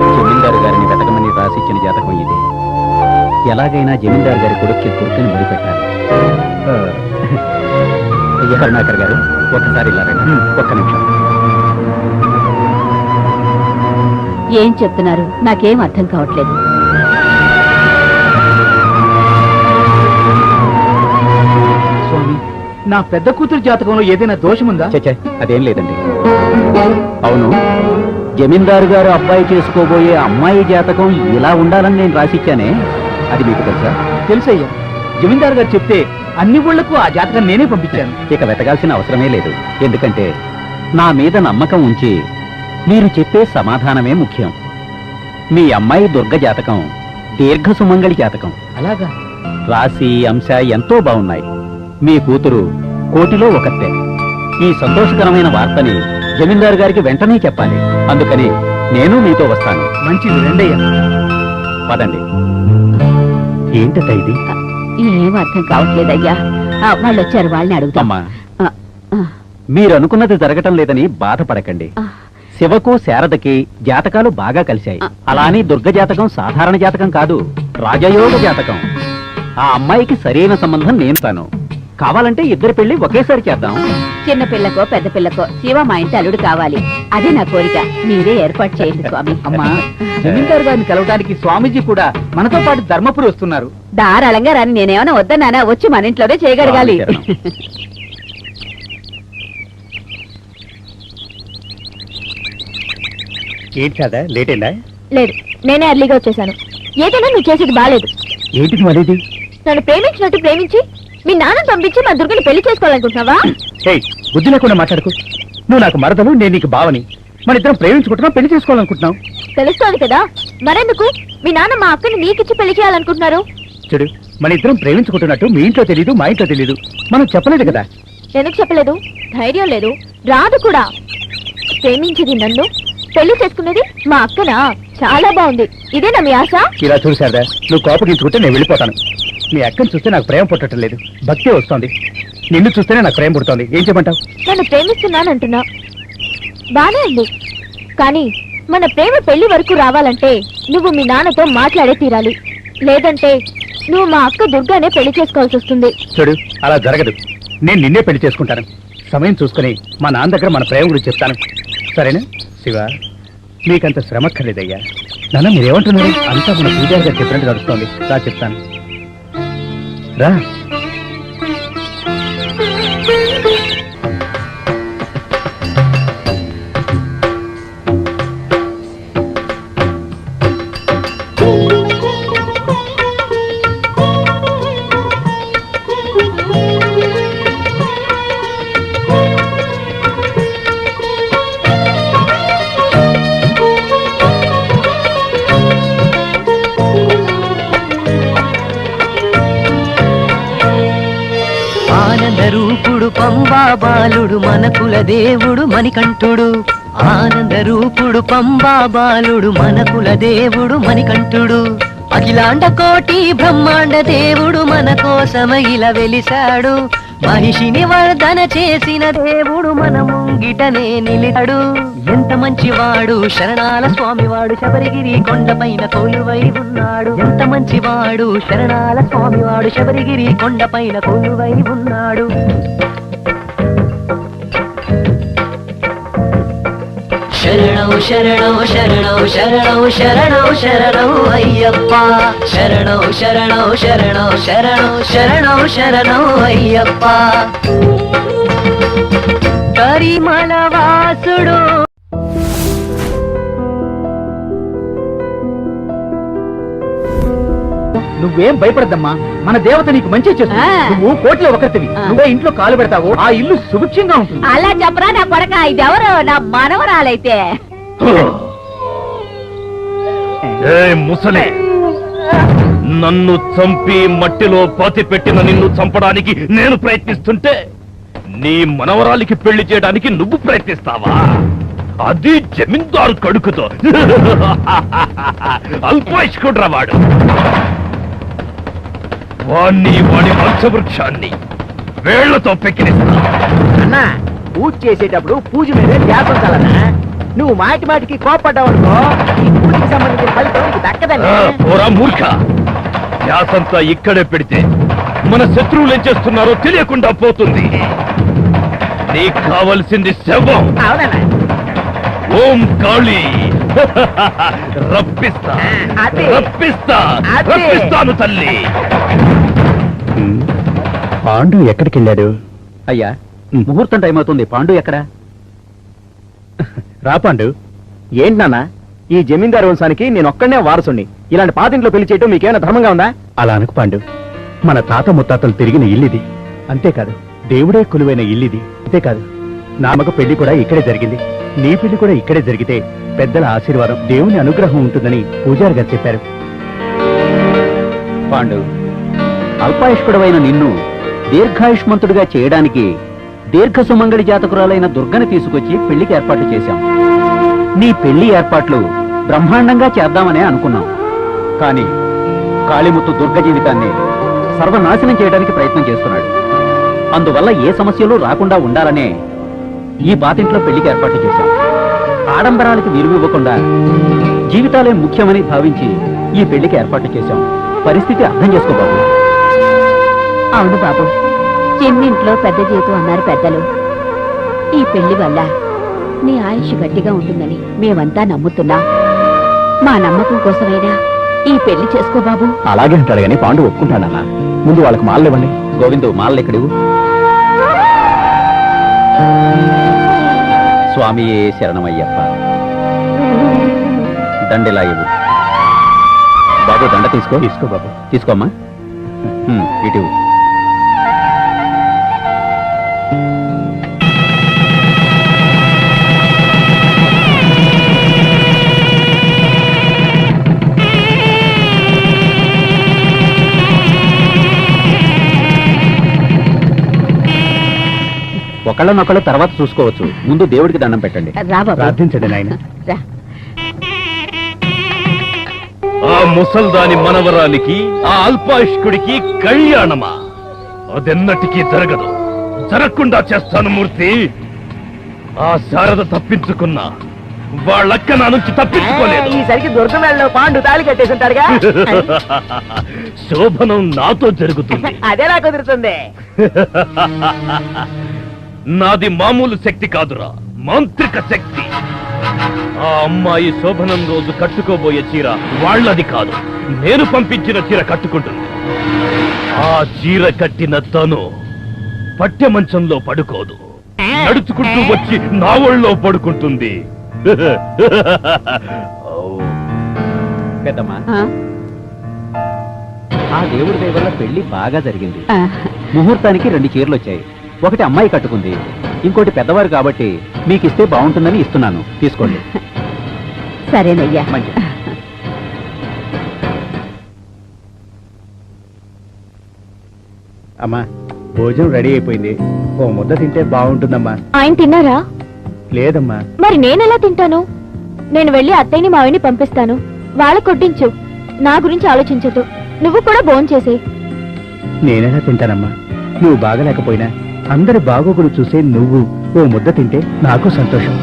Speaker 1: జమీందారు గారిని వెతకమని రాసిచ్చిన జాతకం ఇది. ఎలాగైనా జమీందారు గారి కొడుక్కి దుర్గని ముడిపెట్టాలి. కరుణాకర్ గారు ఒక్కసారి ఇలా రండి. ఒక్క నిమిషం.
Speaker 5: ఏం చెప్తున్నారు? నాకేం అర్థం కావట్లేదు.
Speaker 3: స్వామి, నా పెద్ద కూతురు జాతకంలో ఏదైనా దోషముందా?
Speaker 1: చచ్చే అదేం లేదండి. అవును, జమీందారు గారు అబ్బాయి చేసుకోబోయే అమ్మాయి జాతకం ఇలా ఉండాలని నేను రాసిచ్చానే, అది మీకు తెలుసా?
Speaker 3: తెలుసయ్యా, జమీందారు గారు చెప్తే అన్ని ఊళ్ళకు ఆ జాతకం నేనే పంపించాను.
Speaker 1: ఇక వెతకాల్సిన అవసరమే లేదు. ఎందుకంటే నా మీద నమ్మకం ఉంచి మీరు చెప్పే సమాధానమే ముఖ్యం. మీ అమ్మాయి దుర్గ జాతకం దీర్ఘ సుమంగళి జాతకం.
Speaker 3: అలాగా?
Speaker 1: రాశి అంశ ఎంతో బాగున్నాయి. మీ కూతురు కోటిలో ఒకతే. ఈ సంతోషకరమైన వార్తని జమీందారు గారికి వెంటనే చెప్పాలి. అందుకని నేను మీతో వస్తాను.
Speaker 3: మంచిది, రెండయ్యా.
Speaker 1: పదండి. ఏంటట ఇది?
Speaker 5: ఏం అర్థం కావట్లేదయ్యా. వాళ్ళు వచ్చారు, వాళ్ళని అడుగుతాం.
Speaker 1: అమ్మా,
Speaker 5: ఆ, ఆ,
Speaker 1: మీరు అనుకున్నది జరగటం లేదని బాధపడకండి.
Speaker 5: ఆ.
Speaker 1: శివకు శారదకి జాతకాలు బాగా కలిశాయి. అలా అని దుర్గ జాతకం సాధారణ జాతకం కాదు, రాజయోగ జాతకం. ఆ అమ్మాయికి సరైన సంబంధం నేను తాను. కావాలంటే ఇద్దరి పెళ్లి ఒకేసారి చేద్దాం.
Speaker 5: చిన్న పిల్లకో పెద్ద పిల్లకో శివ మా ఇంటి అల్లుడు కావాలి. అదే నా కోరిక. మీరే ఏర్పాటు చేయండి స్వామి.
Speaker 3: అమ్మా, జమీందారు గారిని కలవడానికి స్వామీజీ కూడా మనతో పాటు ధర్మపురి వస్తున్నారు.
Speaker 5: ధారాళంగా రాని నేనేమైనా వద్దన్నానా? వచ్చి మన ఇంట్లోనే చేయగలగాలి.
Speaker 3: ఏంటి కదా లేట్ అయిందా?
Speaker 4: లేదు, నేనే అర్లీగా వచ్చేసాను. ఏదైనా నువ్వు చేసేది బాలేదు.
Speaker 3: ఏంటిది మరేది?
Speaker 4: నన్ను ప్రేమించినట్టు ప్రేమించి మీ నాన్న పంపించి మా దుర్గని పెళ్లి చేసుకోవాలనుకుంటున్నావా?
Speaker 3: బుద్ధి లేకుండా మాట్లాడుకు. నువ్వు నాకు మరదలు, నేను నీకు బావని. మన ఇద్దరం ప్రేమించుకుంటున్నాం, పెళ్లి చేసుకోవాలనుకుంటున్నాం.
Speaker 4: తెలుస్తోంది కదా, మరెందుకు మీ నాన్న మా అక్కని నీకిచ్చి పెళ్లి చేయాలనుకుంటున్నారు?
Speaker 3: చూడు, మన ఇద్దరం ప్రేమించుకుంటున్నట్టు మీ ఇంట్లో తెలీదు, మా ఇంట్లో తెలీదు. మనం చెప్పలేదు కదా.
Speaker 4: ఎందుకు చెప్పలేదు? ధైర్యం లేదు, రాదు కూడా. ప్రేమించింది నన్ను, పెళ్లి చేసుకున్నది మా అక్కనా? చాలా బాగుంది. ఇదేనా మీ ఆశ?
Speaker 3: ఇలా చూడు శారదా, నువ్వు కోపగించుకుంటే నేను వెళ్ళిపోతాను. మీ అక్కని చూస్తే నాకు ప్రేమ పుట్టడం లేదు, భక్తి వస్తోంది. నిన్ను చూస్తేనే నాకు ప్రేమ పుడుతోంది. ఏం చెప్పంటావు?
Speaker 4: నన్ను ప్రేమిస్తున్నానంటున్నా, బానే ఉంది. కానీ మన ప్రేమ పెళ్లి వరకు రావాలంటే నువ్వు మీ నాన్నతో మాట్లాడే తీరాలి. లేదంటే నువ్వు మా అక్క దుర్గానే పెళ్లి చేసుకోవాల్సి వస్తుంది.
Speaker 3: చూడు, అలా జరగదు. నేను నిన్నే పెళ్లి చేసుకుంటాను. సమయం చూసుకుని మా నాన్న దగ్గర మన ప్రేమ గురించి చెప్తాను. సరేనా? శివ, మీకంత శ్రమక్కర్లేదయ్యా. నాన్న మీరేమంటున్నారు? అంతా మన పూజారి గారు చెప్పినట్టు నడుస్తోంది. రా చెప్తాను, రా.
Speaker 7: ఆనందరూపుడు పంబా బాలుడు మన కుల దేవుడు మణికంఠుడు. ఆనందరూపుడు పంబా బాలుడు మన కుల దేవుడు మణికంఠుడు. అఖిలాండ కోటి బ్రహ్మాండ దేవుడు మన కోసమ ఇలా వెలిశాడు. మహిషిని వర్ధన చేసిన దేవుడు మన ముంగిటనే నిలిచాడు. ఎంత మంచివాడు శరణాల స్వామివాడు, శబరిగిరి కొండపైన కొలువై ఉన్నాడు. ఎంత మంచివాడు శరణాల స్వామివాడు, శబరిగిరి కొండపైన కొలువై ఉన్నాడు. శరణౌ శరణౌ శరణౌ శరణౌ శరణౌ శరణౌ అయ్యప్ప. శరణౌ శరణౌ శరణౌ శరణౌ శరణౌ శరణౌ అయ్యప్ప. కరిమల వాసుడు
Speaker 3: నువ్వేం భయపడద్దమ్మా, మన దేవత నీకు మంచి చేస్తుంది.
Speaker 5: ఆ.
Speaker 3: నువ్వు కోట్లో ఒకరివి.
Speaker 5: ఆ.
Speaker 3: నువ్వే ఇంట్లో కాలు పెడతావు, ఆ ఇల్లు సుభిక్షంగా ఉంటుంది.
Speaker 5: అలా చెప్పరా నా కొడక, ఇదెవరు నా మనవరాలైతే.
Speaker 2: ఏ ముసలి, నన్ను చంపి మట్టిలో పాతిపెట్టిన నిన్ను చంపడానికి నేను ప్రయత్నిస్తుంటే నీ మనవరాలికి పెళ్లి చేయడానికి నువ్వు ప్రయత్నిస్తావా? అది జమీందారు కడుకుతో. అల్పాయుష్కుడ్రా వాడు. వాడి వంశవృక్షాన్ని వేళ్లతో పెక్కిరిస్తా.
Speaker 3: అన్నా, పూజ చేసేటప్పుడు పూజ మీదే ధ్యాస ఉంచాలన్నా. నువ్వు మాటి మాటికి కోపడ్డావు అనుకో, ఈ పూజకి సంబంధించిన ఫలితం నీకు దక్కదన్నా.
Speaker 2: పోరా మూర్ఖ, ధ్యాసంతా ఇక్కడే పెడితే మన శత్రువులు ఏం చేస్తున్నారో తెలియకుండా పోతుంది. నీకు కావలసింది శవం.
Speaker 3: అవునన్నా.
Speaker 2: ఓం కాళీ, రప్పిస్తా
Speaker 3: అదే.
Speaker 2: రప్పిస్తా
Speaker 3: అదే.
Speaker 2: రప్పిస్తాను తల్లి.
Speaker 3: పాండు ఎక్కడికి వెళ్ళాడు?
Speaker 1: అయ్యా, ముహూర్తం టైం అవుతుంది. పాండు ఎక్కడా?
Speaker 3: రా పాండు. ఏంటి నాన్న, ఈ జమీందారు వంశానికి నేను ఒక్కడనే వారసుని. ఇలాంటి పాతింట్లో పెళ్లి చేయటం మీకేమైనా ధర్మంగా ఉందా? అలా అనుకు పాండు, మన తాత ముత్తాతలు తిరిగిన ఇల్లిది. అంతేకాదు, దేవుడే కొలువైన ఇల్లిది. అంతేకాదు, నా మగ పెళ్లి కూడా ఇక్కడే జరిగింది. నీ పెళ్లి కూడా ఇక్కడే జరిగితే పెద్దల ఆశీర్వాదం, దేవుని అనుగ్రహం ఉంటుందని పూజారి గారు చెప్పారు.
Speaker 1: పాండు, అల్పాయుష్కుడవైన నిన్ను దీర్ఘాయుష్మంతుడిగా చేయడానికి దీర్ఘ సుమంగళి జాతకురాలైన దుర్గని తీసుకొచ్చి పెళ్లికి ఏర్పాట్లు చేశాం. నీ పెళ్లి ఏర్పాట్లు బ్రహ్మాండంగా చేద్దామనే అనుకున్నాం. కానీ కాళీముత్తు దుర్గ జీవితాన్ని సర్వనాశనం చేయడానికి ప్రయత్నం చేస్తున్నాడు. అందువల్ల ఏ సమస్యలు రాకుండా ఉండాలనే ఈ పాతింట్లో పెళ్లికి ఏర్పాట్లు చేశాం. ఆడంబరాలకు విలువివ్వకుండా జీవితాలే ముఖ్యమని భావించి ఈ పెళ్లికి ఏర్పాట్లు చేశాం. పరిస్థితి అర్థం చేసుకో బాబు.
Speaker 5: అవును బాబు, చిన్నింట్లో పెద్ద జీవితం అన్నారు పెద్దలు. ఈ పెళ్లి వల్ల నీ ఆయుష్ గట్టిగా ఉంటుందని మేమంతా నమ్ముతున్నాం. మా నమ్మకం కోసమైనా ఈ పెళ్లి చేసుకో బాబు.
Speaker 3: అలాగే అంటాడు కానీ పాండు ఒప్పుకుంటాడన్నా. ముందు వాళ్ళకి మాలలు ఇవ్వండి.
Speaker 1: గోవిందు, మాలెక్కడివు? స్వామియే శరణమయ్యప్ప. దండెలా ఇవ్వు బాబు. దండ తీసుకో.
Speaker 3: తీసుకో బాబు.
Speaker 1: తీసుకోమ్మా. ఇటు ఒకళ్ళనొకళ్ళు తర్వాత చూసుకోవచ్చు. ముందు దేవుడికి దండం పెట్టండి.
Speaker 5: రా బాబు,
Speaker 3: ప్రార్థించండి నాయన.
Speaker 5: రా.
Speaker 2: ఆ ముసల్దాని మనవరాలికి, ఆ అల్పాయుష్కుడికి కళ్యాణమా? అదెన్నటికీ జరగదు. జరగకుండా చేస్తాను మూర్తి. ఆ శారద తప్పించుకున్నా వాళ్ళక్క నా నుంచి తప్పించుకోలేదు.
Speaker 3: ఈసరికి దుర్గమేళలో పాండు తాళి కట్టేసింటాడుగా.
Speaker 2: శోభనం నాతో జరుగుతుంది.
Speaker 3: అదేలా కుదురుతుంది?
Speaker 2: నాది మామూలు శక్తి కాదురా, మాంత్రిక శక్తి. ఆ అమ్మాయి శోభనం రోజు కట్టుకోబోయే చీర వాళ్ళది కాదు, నేను పంపించిన చీర కట్టుకుంటుంది. ఆ చీర కట్టిన తను పట్టె మంచంలో పడుకోదు, నడుచుకుంటూ వచ్చి నా ఒళ్ళో పడుకుంటుంది.
Speaker 1: పెద్దమ్మా,
Speaker 5: ఆ?
Speaker 1: ఆ దేవుడి దయ వల్ల పెళ్లి బాగా జరిగింది.
Speaker 5: ఆ.
Speaker 1: ముహూర్తానికి 2 చీరలు వచ్చాయి. ఒకటి అమ్మాయి కట్టుకుంది, ఇంకోటి పెద్దవారు కాబట్టి మీకు ఇస్తే బాగుంటుందని ఇస్తున్నాను. తీసుకోండి.
Speaker 5: సరేనయ్యా.
Speaker 1: మంచిది.
Speaker 3: అమ్మా, భోజనం రెడీ అయిపోయింది. ఓ ముద్ద తింటే బాగుంటుందమ్మా.
Speaker 8: ఆయన తిన్నారా?
Speaker 3: లేదమ్మా.
Speaker 8: మరి నేనెలా తింటాను? నేను వెళ్ళి అత్తయ్యని మావిని పంపిస్తాను. వాళ్ళ కొట్టించు, నా గురించి ఆలోచించదు. నువ్వు కూడా భోంచేసేయ్.
Speaker 3: నేనెలా తింటానమ్మా? నువ్వు బాగలేకపోయినా అందరి బాగోగులు చూసే నువ్వు ఓ ముద్ద తింటే నాకు సంతోషం.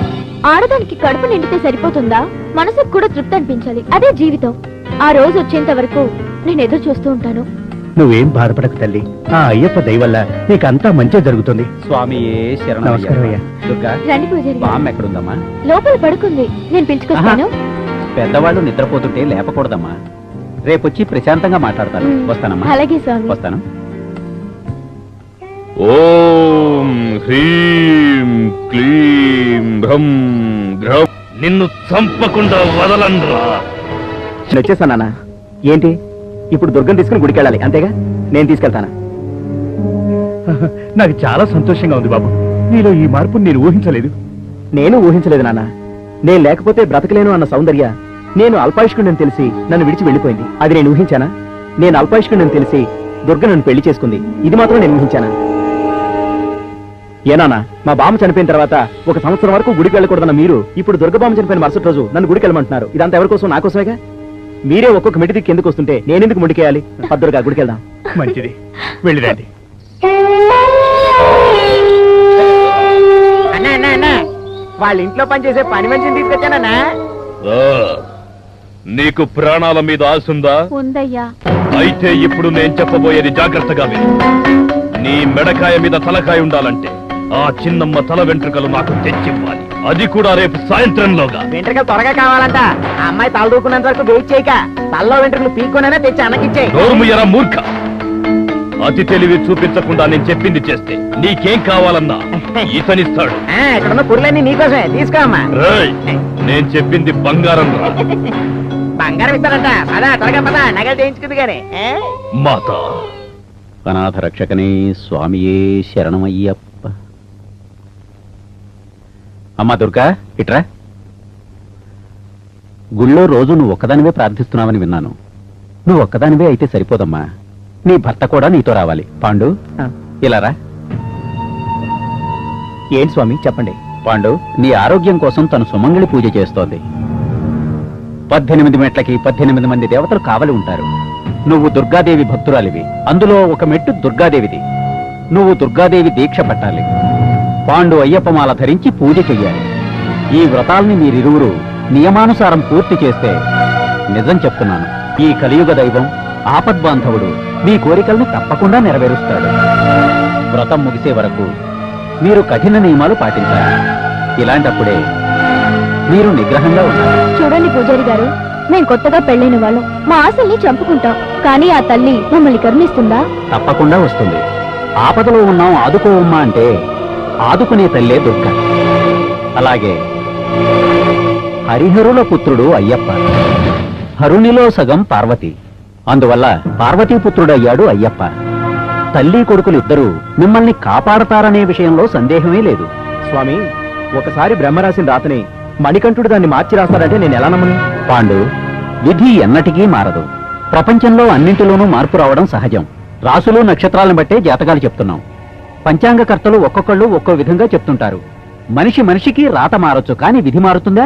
Speaker 8: ఆడదానికి కడుపు నిండితే సరిపోతుందా? మనసుకు కూడా తృప్తి అనిపించాలి. అదే జీవితం. ఆ రోజు వచ్చేంత వరకు నేను ఎదురు చూస్తూ ఉంటాను.
Speaker 3: నువ్వేం బాధపడకు తల్లి. ఆ అయ్యప్ప దయ వల్ల నీకంతా మంచి జరుగుతుంది.
Speaker 1: స్వామియే శరణం.
Speaker 3: నమస్కారం అయ్యా.
Speaker 1: దుర్గా,
Speaker 8: రండి పూజారి గారు.
Speaker 1: బామ్మ ఎక్కడుందమ్మా?
Speaker 8: లోపల పడుకుంది, నేను పిలుచుకొస్తాను.
Speaker 1: పెద్దవాళ్ళు నిద్రపోతుంటే లేపకూడదమ్మా. రేపొచ్చి ప్రశాంతంగా మాట్లాడతాను. వస్తానమ్మా.
Speaker 8: అలాగే స్వామి.
Speaker 1: వస్తాను.
Speaker 2: ఓం హ్రీం క్లీం భ్రం గ్రం. నిన్ను చంపకుండా వదలన్రా.
Speaker 3: వచ్చేసానా? ఏంటి
Speaker 1: ఇప్పుడు దుర్గం తీసుకుని గుడికి వెళ్ళాలి అంతేగా? నేను తీసుకెళ్తాను.
Speaker 3: నాకు చాలా సంతోషంగా ఉంది బాబు. నీలో ఈ మార్పుని నేను ఊహించలేదు.
Speaker 1: నేను ఊహించలేదు నాన్న. నేను లేకపోతే బ్రతకలేను అన్న సౌందర్య నేను అల్పాయుష్కుడిని తెలిసి నన్ను విడిచి వెళ్ళిపోయింది. అది నేను ఊహించానా? నేను అల్పాయుష్కుడిని తెలిసి దుర్గ నన్ను పెళ్లి చేసుకుంది. ఇది మాత్రం నేను ఊహించానా? ఏనానా, మా బామ్మ చనిపోయిన తర్వాత 1 సంవత్సరం వరకు గుడికి వెళ్ళకూడదన్న మీరు ఇప్పుడు దుర్గబామ్మ చనిపోయిన మరుసటి రోజు నన్ను గుడికి వెళ్ళమంటున్నారు. ఇదంతా ఎవరి కోసం? నా కోసమేగా. మీరే ఒక్కొక్క మెట్టి దిక్కు ఎందుకు వస్తుంటే నేనెందుకు ముడికేయాలి? పద్దురుగా గుడికి వెళ్దాం.
Speaker 3: మంచిది, వెళ్ళిరండి.
Speaker 1: వాళ్ళ ఇంట్లో పనిచేసే పని మనిషిని తీసుకొచ్చానన్నా.
Speaker 2: నీకు ప్రాణాల మీద ఆశుందా?
Speaker 8: ఉందయ్యా.
Speaker 2: అయితే ఇప్పుడు నేను చెప్పబోయేది జాగ్రత్తగా విను. నీ మెడకాయ మీద తలకాయ ఉండాలంటే ఆ చిన్నమ్మ తల వెంట్రుకలు నాకు తెచ్చివ్వాలి. అది కూడా రేపు సాయంత్రంలోగా.
Speaker 1: వెంట్రుకలు త్వరగా కావాలంట. ఆ అమ్మాయి తల దూకున్నంత వరకు వెయిట్ చేయక తలలో వెంట్రుకలు పీక్కొనైనా తెచ్చి అన్నకిచ్చే.
Speaker 2: నోరుముయ్యరా మూర్ఖ! అతి తెలివి చూపించకుండా నేను చెప్పింది చేస్తే నీకేం కావాలన్నా ఇతనిస్తాడు.
Speaker 1: ఇక్కడున్న పురులన్నీ నీకోసమే, తీసుకో అమ్మా.
Speaker 2: రేయ్, నేను చెప్పింది బంగారం రా.
Speaker 1: బంగారం ఇస్తారంట. పదా త్వరగా పదా, నగలు చేయించుకుంది గానీ.
Speaker 2: మాత
Speaker 1: అనాథ రక్షకనే స్వామియే శరణమయ్యప్ప. అమ్మా దుర్గా, ఇట్రా. గుళ్ళో రోజు నువ్వు ఒక్కదానివే ప్రార్థిస్తున్నావని విన్నాను. నువ్వు ఒక్కదానివే అయితే సరిపోదమ్మా. నీ భర్త కూడా నీతో రావాలి. పాండు, ఇలా రా. ఏంటి స్వామి చెప్పండి. పాండు, నీ ఆరోగ్యం కోసం తను సుమంగళి పూజ చేస్తోంది. 18 మెట్లకి 18 మంది దేవతలు కావలి ఉంటారు. నువ్వు దుర్గాదేవి భక్తురాలివి. అందులో ఒక మెట్టు దుర్గాదేవిది. నువ్వు దుర్గాదేవి దీక్ష పట్టాలి. పాండు అయ్యప్పమాల ధరించి పూజ చెయ్యాలి. ఈ వ్రతాల్ని మీరిరువురు నియమానుసారం పూర్తి చేస్తే నిజం చెప్తున్నాను, ఈ కలియుగ దైవం ఆపద్బాంధవుడు మీ కోరికల్ని తప్పకుండా నెరవేరుస్తాడు. వ్రతం ముగిసే వరకు మీరు కఠిన నియమాలు పాటించాలి. ఇలాంటప్పుడే మీరు నిగ్రహంగా ఉండాలి.
Speaker 8: చూడండి పూజారి గారు, మేం కొత్తగా పెళ్ళైన వాళ్ళం. మా ఆశల్ని చంపుకుంటాం, కానీ ఆ తల్లి మమ్మల్ని కరుణిస్తుందా?
Speaker 1: తప్పకుండా వస్తుంది. ఆపదలో ఉన్నాం ఆదుకోవమ్మా అంటే ఆదుకునే తల్లే దుర్గ. అలాగే హరిహరుల పుత్రుడు అయ్యప్ప, హరునిలో సగం పార్వతి. అందువల్ల పార్వతీపుత్రుడు అయ్యాడు అయ్యప్ప. తల్లి కొడుకులిద్దరూ మిమ్మల్ని కాపాడతారనే విషయంలో సందేహమే లేదు. స్వామి, ఒకసారి బ్రహ్మరాసిన రాతని మణికంఠుడు దాన్ని మార్చి రాస్తాడంటే నేను ఎలా నమ్మను? పాండు, విధి ఎన్నటికీ మారదు. ప్రపంచంలో అన్నింటిలోనూ మార్పు రావడం సహజం. రాసులు నక్షత్రాలను బట్టే జాతకాలు చెప్తున్నాం. పంచాంగకర్తలు ఒక్కొక్కళ్ళు ఒక్కో విధంగా చెప్తుంటారు. మనిషి మనిషికి రాత మారొచ్చు, కానీ విధి మారుతుందా?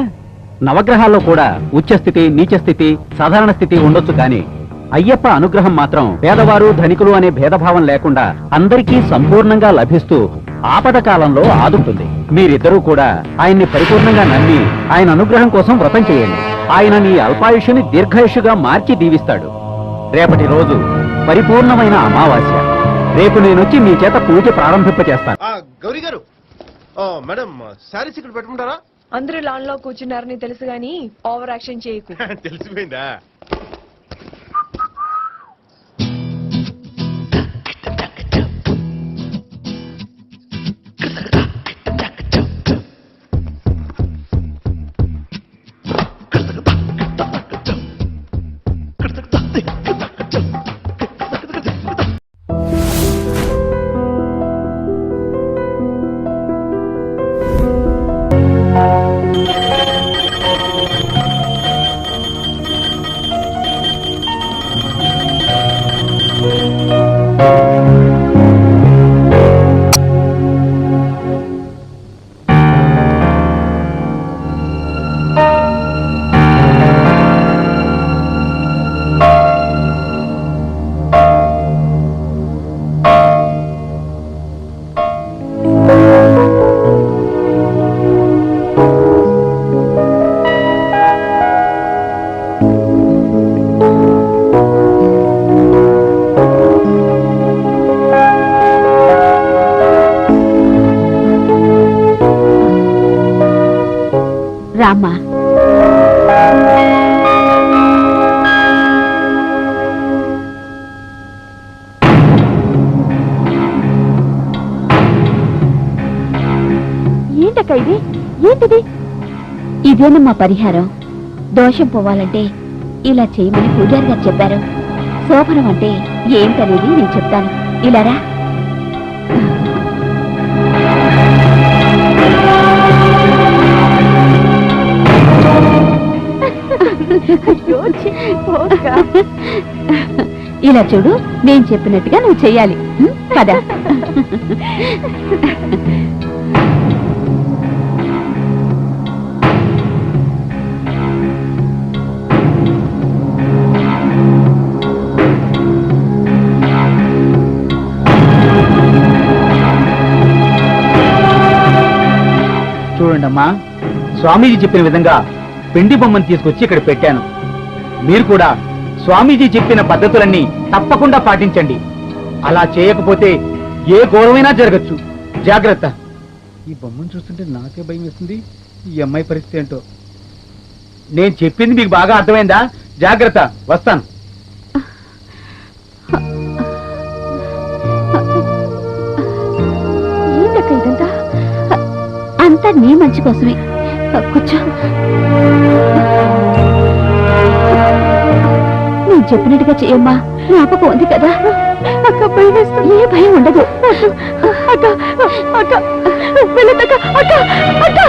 Speaker 1: నవగ్రహాల్లో కూడా ఉచ్చస్థితి, నీచస్థితి, సాధారణ స్థితి ఉండొచ్చు, కానీ అయ్యప్ప అనుగ్రహం మాత్రం పేదవారు ధనికులు అనే భేదభావం లేకుండా అందరికీ సంపూర్ణంగా లభిస్తూ ఆపద కాలంలో ఆదుతుంది. మీరిద్దరూ కూడా ఆయన్ని పరిపూర్ణంగా నమ్మి ఆయన అనుగ్రహం కోసం వ్రతం చేయండి. ఆయన నీ అల్పాయుష్యుని దీర్ఘాయుష్యుగా మార్చి దీవిస్తాడు. రేపటి రోజు పరిపూర్ణమైన అమావాస్య. రేపు నేనొచ్చి మీ చేత పూజ ప్రారంభింపచేస్తాను.
Speaker 6: గౌరీ గారు, మేడం శారీస్ ఇక్కడ పెట్టుకుంటారా?
Speaker 4: అందరూ లాన్ లో కూర్చున్నారని తెలుసు గాని ఓవర్ యాక్షన్ చేయకు.
Speaker 6: తెలిసిపోయిందా?
Speaker 5: రామ్మా.
Speaker 8: ఏంటక్క ఇది? ఏంటిది?
Speaker 5: ఇదేనమ్మా పరిహారం. దోషం పోవాలంటే ఇలా చేయమని పూజారి గారు చెప్పారు. శోభనం అంటే ఏంటనేది నేను చెప్తాను. ఇలారా. ఇలా చూడు, నేను చెప్పినట్టుగా నువ్వు చెయ్యాలి. కదా
Speaker 3: చూడండమ్మా, స్వామీజీ చెప్పిన విధంగా పిండి బొమ్మను తీసుకొచ్చి ఇక్కడ పెట్టాను. మీరు కూడా స్వామీజీ చెప్పిన పద్ధతులన్నీ తప్పకుండా పాటించండి. అలా చేయకపోతే ఏ గౌరవమైనా జరగచ్చు. జాగ్రత్త. ఈ బొమ్మను చూస్తుంటే నాకే భయం వేస్తుంది. ఈ అమ్మాయి పరిస్థితి ఏంటో. నేను చెప్పింది మీకు బాగా అర్థమైందా? జాగ్రత్త. వస్తాను.
Speaker 5: ఏంటక్క ఇదంతా? అంతా నీ మంచి కోసమే. కూర్చో. నేను చెప్పినట్టుగా చెయ్యమ్మా. జ్ఞాపకం ఉంది కదా. అక్క భయం ఏ భయం ఉండదు. అక్క అక్క వెళ్ళదక్క. అక్క అక్క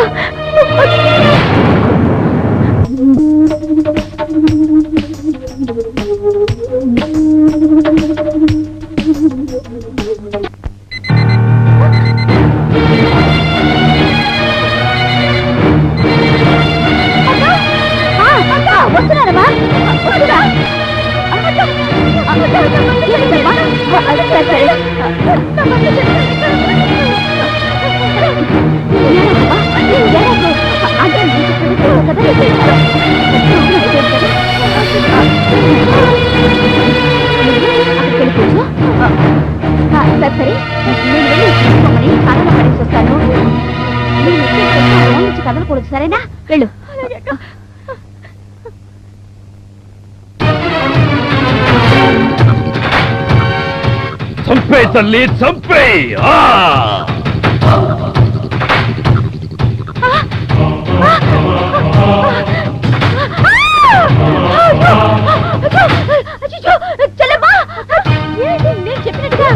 Speaker 5: వస్తున్నారమ్మా. సరే, నేను వెళ్ళి తీసుకోమని కథలు పడేసి వస్తాను. నుంచి కదలకూడదు, సరేనా? వెళ్ళు.
Speaker 2: చంపే తల్లి, చంపే.
Speaker 5: నేను చెప్పినట్టుగా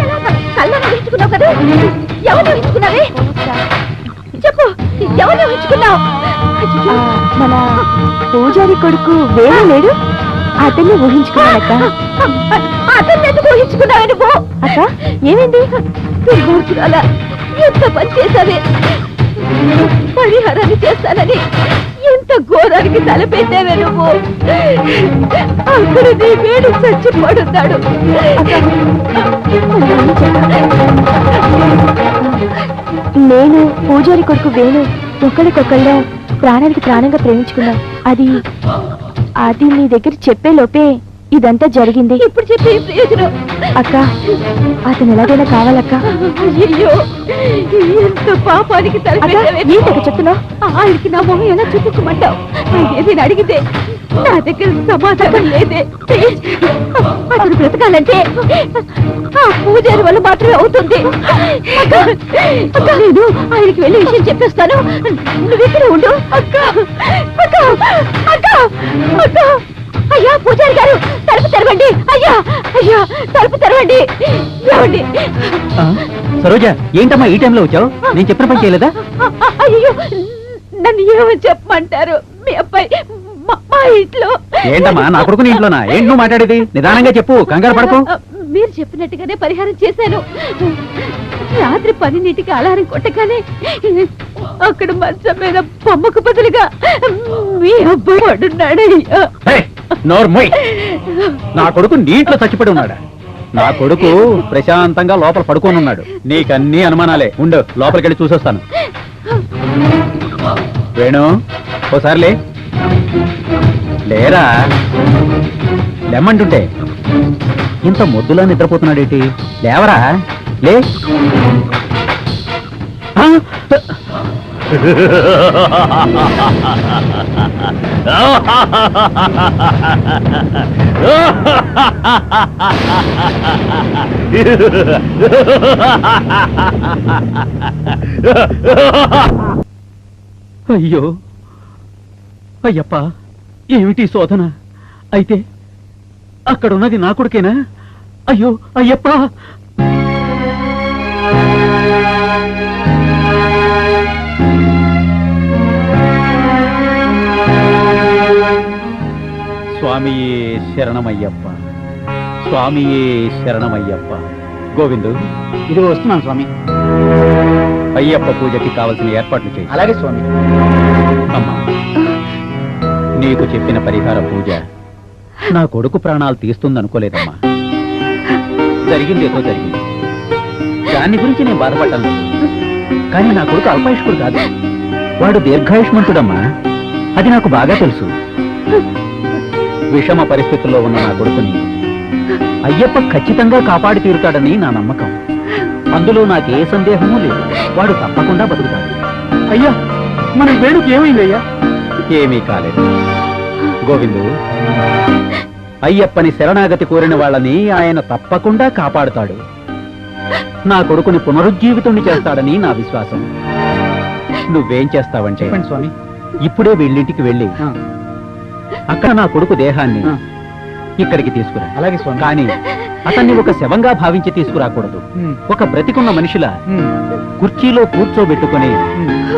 Speaker 5: కళ్ళను ఊహించుకున్నావు కదా. ఎవరు ఊహించుకున్నావే? చెప్పు, ఎవరు ఊహించుకున్నావు? మన పూజారి కొడుకు వేరే లేడు, అతన్ని ఊహించుకున్నాడక్క. అతన్ని ఎందుకు ఊహించుకున్నావు నువ్వు? అక్క ఏమైంది? దుర్మార్గురాలా, ఎంత పని చేశావే. పరిహారాన్ని చేస్తానని ఎంత ఘోరానికి తలపెట్టావే నువ్వు. అక్కడ నీ వేడు చచ్చిపోడున్నాడు. నేను పూజారి కొడుకు వేణు ఒకరికొకళ్ళు ప్రాణానికి ప్రాణంగా ప్రేమించుకున్నాం. అది నీ దగ్గర చెప్పే లోపే ఇదంతా జరిగింది. ఇప్పుడు చెప్పే ప్రయోజనం అక్క. అతను ఎలాగైనా కావాలక్క. అయ్యో, ఎంత పాపానికి ఏంటక్క చెప్తున్నావు? ఆయనకి నా మొహం ఎలా చూపించమంటావు? ఏదైనా అడిగితే నా దగ్గర సమాధానం లేదే. అతను బ్రతకాలంటే ఆ పూజారి వల్ల మాత్రమే అవుతుంది. నేను ఆయనకి వెళ్ళి విషయం చెప్పేస్తాను. నువ్వు ఇక్కడ ఉండు. అక్క అక్క అక్క అక్క. అయ్యా పూజారి గారు, తలుపు తెరవండి. అయ్యా అయ్యా, తలుపు తెరవండి. ఏమండి?
Speaker 1: సరోజ, ఏంటమ్మా ఈ టైంలో వచ్చావు? నేను చెప్పిన పని చేయలేదా?
Speaker 5: అయ్యో, నన్ను ఏమని చెప్పమంటారు? మీ అబ్బాయి మా ఇంట్లో.
Speaker 1: ఏంటమ్మా నా కొడుకుని ఇంట్లోనా? ఏంటి నువ్వు మాట్లాడేది? నిదానంగా చెప్పు, కంగారు పడకు.
Speaker 5: మీరు చెప్పినట్టుగానే పరిహారం చేశాను. రాత్రి 12కి అలారం కొట్టగానే అక్కడ మంచం మీద బొమ్మకు బదులుగా మీ అబ్బాయి పడున్నాడయ్యా.
Speaker 1: నోర్మోయ్, నా కొడుకు నీటిలో చచ్చిపడి ఉన్నాడా? నా కొడుకు ప్రశాంతంగా లోపల పడుకొని ఉన్నాడు. నీకన్నీ అనుమానాలే. ఉండు, లోపలికి వెళ్ళి చూసొస్తాను. వేణు, ఓసారి లేరా. లెమ్మంటుంటే ఇంత మొద్దులా నిద్రపోతున్నాడేంటి? లేవరా, లే. అయ్యో అయ్యప్ప, ఏమిటి శోధన? అయితే అక్కడున్నది నా కొడుకేనా? అయ్యో అయ్యప్ప! స్వామియే శరణమయ్యప్ప, స్వామియే శరణమయ్యప్ప. గోవిందు,
Speaker 3: ఇది వస్తున్నాను స్వామి.
Speaker 1: అయ్యప్ప పూజకి కావలసిన ఏర్పాట్లు చేయి.
Speaker 3: అలాగే స్వామి.
Speaker 1: అమ్మా, నీకు చెప్పిన పరిహార పూజ నా కొడుకు ప్రాణాలు తీస్తుందనుకోలేదమ్మా. జరిగిందేదో జరిగింది, దాని గురించి నేను బాధపడ్డాను. కానీ నా కొడుకు అల్పాయుష్కుడు కాదు, వాడు దీర్ఘాయుష్మంతుడమ్మా. అది నాకు బాగా తెలుసు. విషమ పరిస్థితుల్లో ఉన్న నా కొడుకుని అయ్యప్ప ఖచ్చితంగా కాపాడి తీరుతాడని నా నమ్మకం. అందులో నాకే సందేహమూ లేదు. వాడు తప్పకుండా బతుకుతాడు.
Speaker 3: అయ్యా, మన వేణుకి ఏమైందయ్యా?
Speaker 1: ఏమీ కాలేదు గోవిందు. అయ్యప్పని శరణాగతి కోరిన వాళ్ళని ఆయన తప్పకుండా కాపాడుతాడు. నా కొడుకుని పునరుజ్జీవితుణ్ణి చేస్తాడని నా విశ్వాసం. నువ్వేం చేస్తావంటే
Speaker 3: చెప్పండి స్వామి.
Speaker 1: ఇప్పుడే వీళ్ళింటికి వెళ్ళి అక్కడ నా కొడుకు దేహాన్ని ఇక్కడికి తీసుకురా.
Speaker 3: అలాగే స్వామి.
Speaker 1: కానీ అతన్ని ఒక శవంగా భావించి తీసుకురాకూడదు. ఒక బ్రతికున్న మనిషిలా కుర్చీలో కూర్చోబెట్టుకుని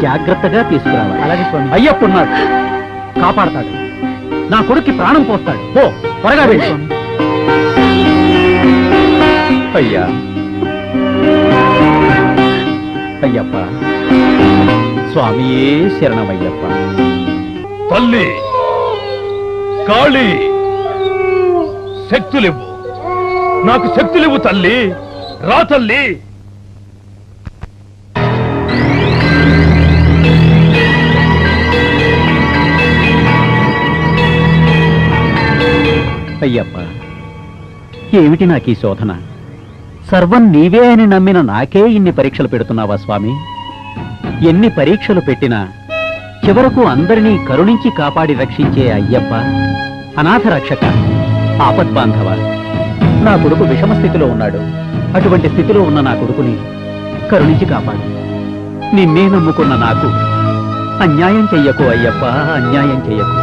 Speaker 1: జాగ్రత్తగా తీసుకురావాలి.
Speaker 3: అలాగే స్వామి.
Speaker 1: అయ్యప్ప ఉన్నాడు, కాపాడతాడు. నా కొడుక్కి ప్రాణం పోస్తాడు. ఓ త్వరగా వెళ్ళి. అయ్యా అయ్యప్ప, స్వామియే శరణమయ్యప్ప.
Speaker 2: తల్లి కాళీ, శక్తులివ్వు, నాకు శక్తులివ్వు తల్లి. రా తల్లి.
Speaker 1: అయ్యప్ప, ఏమిటి నాకీ శోధన? సర్వం నీవే అని నమ్మిన నాకే ఇన్ని పరీక్షలు పెడుతున్నావా స్వామి? ఎన్ని పరీక్షలు పెట్టినా చివరకు అందరినీ కరుణించి కాపాడి రక్షించే అయ్యప్ప, అనాథ రక్షక, ఆపద్బాంధవ, నా కొడుకు విషమ స్థితిలో ఉన్నాడు. అటువంటి స్థితిలో ఉన్న నా కొడుకుని కరుణించి కాపాడు. నిన్నే నమ్ముకున్న నాకు అన్యాయం చెయ్యకు అయ్యప్ప, అన్యాయం చెయ్యకు.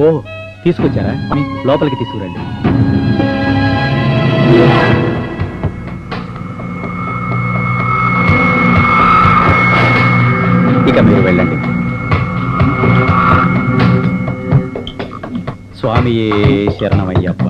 Speaker 1: ఓ, తీసుకొచ్చారా? లోపలికి తీసుకురండి. ఇక మీరు వెళ్ళండి. స్వామియే శరణమయ్యప్ప.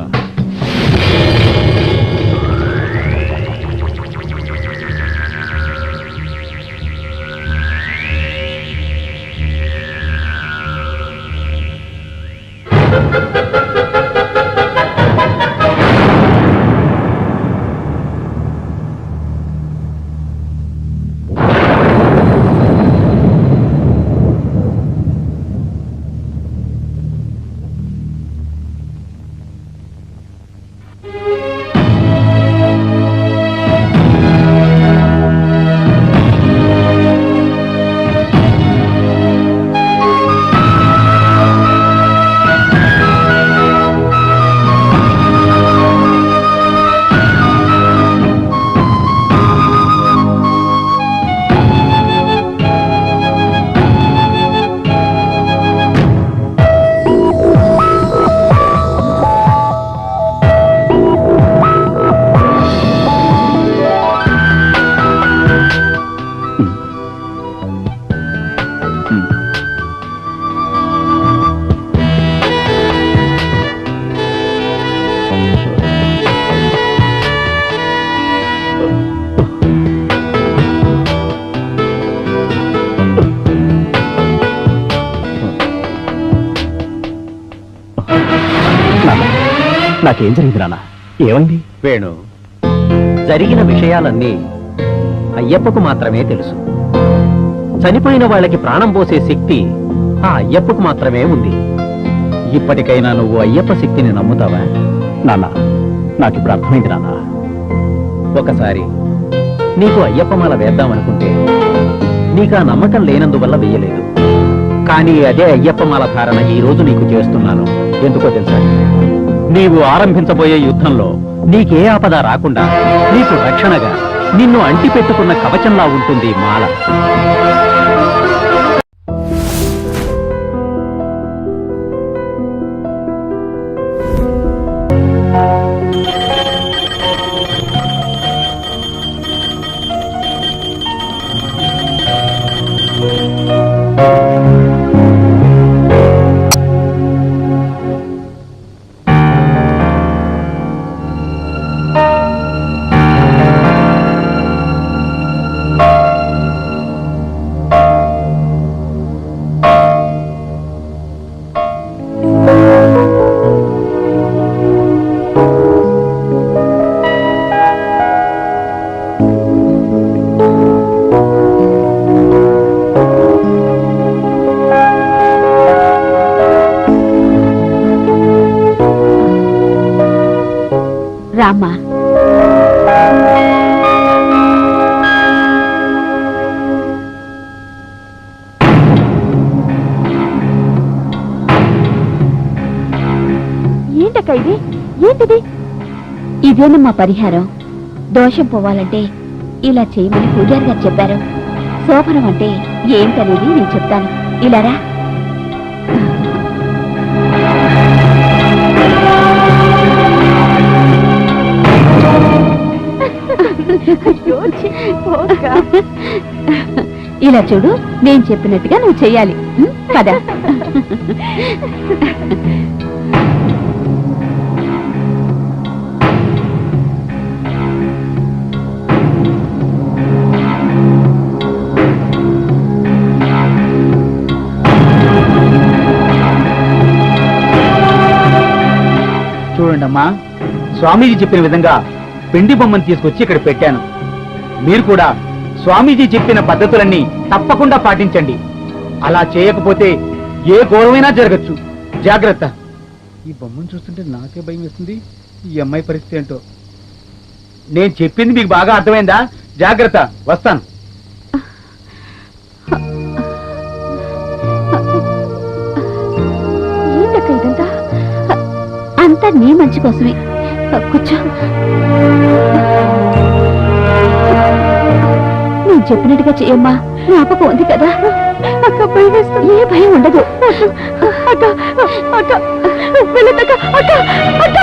Speaker 3: నాకేం జరిగింది నాన్న? ఏమైంది?
Speaker 1: వేణు, జరిగిన విషయాలన్నీ అయ్యప్పకు మాత్రమే తెలుసు. చనిపోయిన వాళ్ళకి ప్రాణం పోసే శక్తి ఆ అయ్యప్పకు మాత్రమే ఉంది. ఇప్పటికైనా నువ్వు అయ్యప్ప శక్తిని నమ్ముతావా?
Speaker 3: నాన్న, నాకు ఇప్పుడు అర్థమైంది నాన్న.
Speaker 1: ఒకసారి నీకు అయ్యప్ప మాల వేద్దామనుకుంటే నీకు ఆ నమ్మకం లేనందువల్ల వెయ్యలేదు. కానీ అదే అయ్యప్ప మాల ధారణ ఈ రోజు నీకు చేస్తున్నాను. ఎందుకో తెలుసా? నీవు ఆరంభించబోయే యుద్ధంలో నీకే ఆపద రాకుండా నీకు రక్షణగా నిన్ను అంటిపెట్టుకున్న కవచంలా ఉంటుంది మాల.
Speaker 5: రామ్మా.
Speaker 8: ఏంటక్క ఇది? ఏంటిది?
Speaker 5: ఇదేనమ్మా పరిహారం. దోషం పోవాలంటే ఇలా చేయమని పూజారి గారు చెప్పారు. శోభనం అంటే ఏంటనేది నేను చెప్తాను. ఇలారా. ఇలా చూడు, నేను చెప్పినట్టుగా నువ్వు చెయ్యాలి. పద.
Speaker 3: చూడండమ్మా, స్వామీజీ చెప్పిన విధంగా పిండి బొమ్మను తీసుకొచ్చి ఇక్కడ పెట్టాను. మీరు కూడా స్వామీజీ చెప్పిన పద్ధతులన్నీ తప్పకుండా పాటించండి. అలా చేయకపోతే ఏ గౌరవమైనా జరగచ్చు. జాగ్రత్త. ఈ బొమ్మను చూస్తుంటే నాకే భయం వేస్తుంది. ఈ అమ్మాయి పరిస్థితి ఏంటో. నేను చెప్పింది మీకు బాగా అర్థమైందా? జాగ్రత్త. వస్తాను.
Speaker 8: ఏంటక్క ఇదంతా?
Speaker 5: అంతా నీ మంచి కోసమే. కూర్చో. నేను చెప్పినట్టుగా చెయ్యమ్మా. జ్ఞాపకం ఉంది కదా.
Speaker 8: అక్క భయం వేస్తుంది.
Speaker 5: ఏ భయం ఉండదు.
Speaker 8: అక్క అక్క వెళ్ళదక్క. అక్క అక్క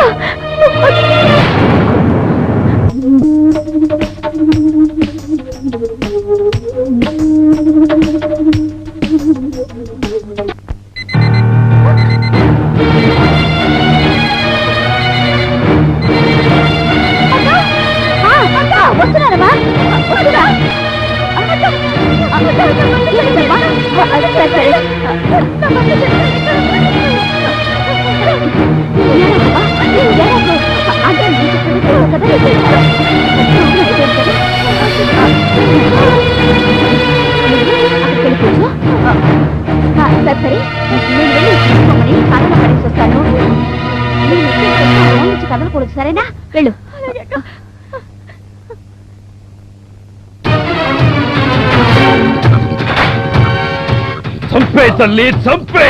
Speaker 5: వస్తున్నారమ్మా. వస్తున్నా. సరే, నేను వెళ్ళి తీసుకోమని కాలంలో పడేసి వస్తాను. నుంచి కదలకూడదు, సరేనా? వెళ్ళు.
Speaker 2: చంపే తల్లి, చంపే.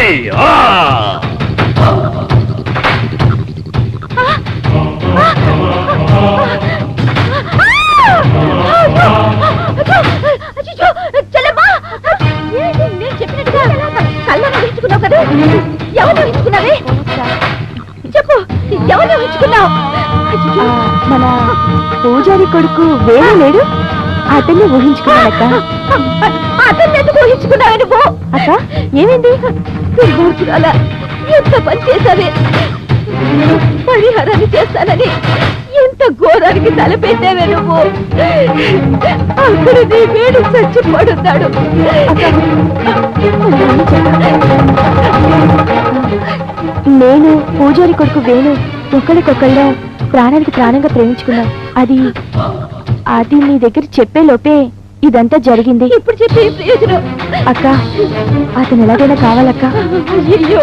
Speaker 5: నేను చెప్పినట్టుగా కళ్ళ ఊహించుకున్నావు కదా. ఎవరు ఊహించుకున్నావే? చెప్పు, ఎవరు ఊహించుకున్నావు?
Speaker 8: మన పూజారి కొడుకు వేరే లేడు, అతన్ని ఊహించుకున్నాడక్క.
Speaker 5: అతన్ని ఎందుకు ఊహించుకున్నావు నువ్వు?
Speaker 8: అక్క ఏమైంది?
Speaker 5: దుర్మార్గురాలా, ఎంత పని చేశావే. పరిహారాన్ని చేస్తానని ఎంత ఘోరానికి తలపెట్టావే నువ్వు. అక్కడ నీ వేడు చచ్చిపడున్నాడు.
Speaker 8: నేను పూజారి కొడుకు వేణు ఒకరికొకళ్ళం ప్రాణానికి ప్రాణంగా ప్రేమించుకున్నాం. అది నీ దగ్గర చెప్పే లోపే ఇదంతా జరిగింది.
Speaker 5: ఇప్పుడు చెప్పే ప్రయోజనం?
Speaker 8: అక్క, అతను ఎలాగైనా కావాలక్క.
Speaker 5: అయ్యో,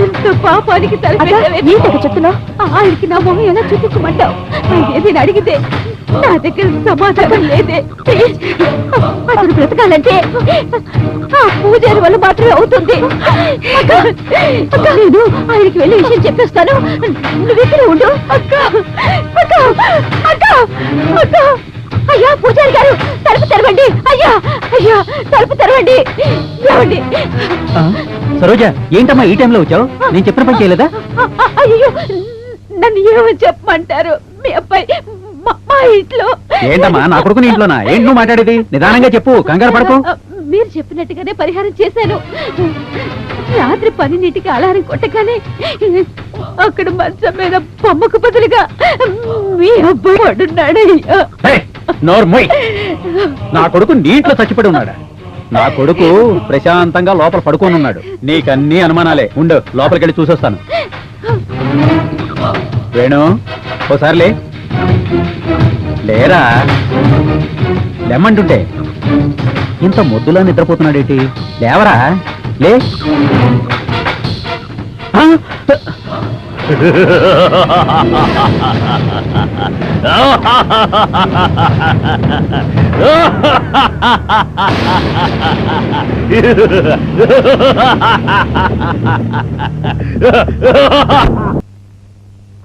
Speaker 5: ఎంత పాపానికి తలపెట్టావే.
Speaker 8: ఏంటక్క చెప్తున్నావు?
Speaker 5: ఆయనకి నా మొహం ఎలా చూపించమంటావు? ఏదైనా అడిగితే నా దగ్గర సమాధానం లేదే. అతను బ్రతకాలంటే ఆ పూజారి వల్ల మాత్రమే అవుతుంది. అక్క, అక్క, నేను ఆయనకి వెళ్ళి విషయం చెప్పేస్తాను. నువ్వు ఇక్కడ ఉండు. అక్క, అక్క, అక్క, అక్క. అయ్యా పూజారి గారు, తలుపు తెరవండి. అయ్యా, అయ్యా, తలుపు తెరవండి. ఏమండి?
Speaker 1: సరోజ, ఏంటమ్మా ఈ టైంలో వచ్చావు? నేను చెప్పిన పని చేయలేదా?
Speaker 5: అయ్యో, నన్ను ఏమని చెప్పమంటారు? మీ అబ్బాయి మా ఇంట్లో.
Speaker 1: ఏంటమ్మా నా కొడుకుని ఇంట్లోనా? ఏంటి నువ్వు మాట్లాడేది? నిదానంగా చెప్పు, కంగారు పడకు.
Speaker 5: మీరు చెప్పినట్టుగానే పరిహారం చేశాను. రాత్రి 12ంటికి అలారం కొట్టగానే అక్కడ మంచం మీద బొమ్మకు బదులుగా మీ అబ్బాయి పడున్నాడయ్యా.
Speaker 1: నోర్మోయ్, నా కొడుకు నీటిలో చచ్చిపడి ఉన్నాడా? నా కొడుకు ప్రశాంతంగా లోపల పడుకొని ఉన్నాడు. నీకన్నీ అనుమానాలే. ఉండు, లోపలికి వెళ్ళి చూసొస్తాను. వేణు, ఓసారి లేరా, లెమ్మంటుంటే ఇంత మొద్దులా నిద్రపోతున్నాడేంటి? లేవరా, లే. ఆ?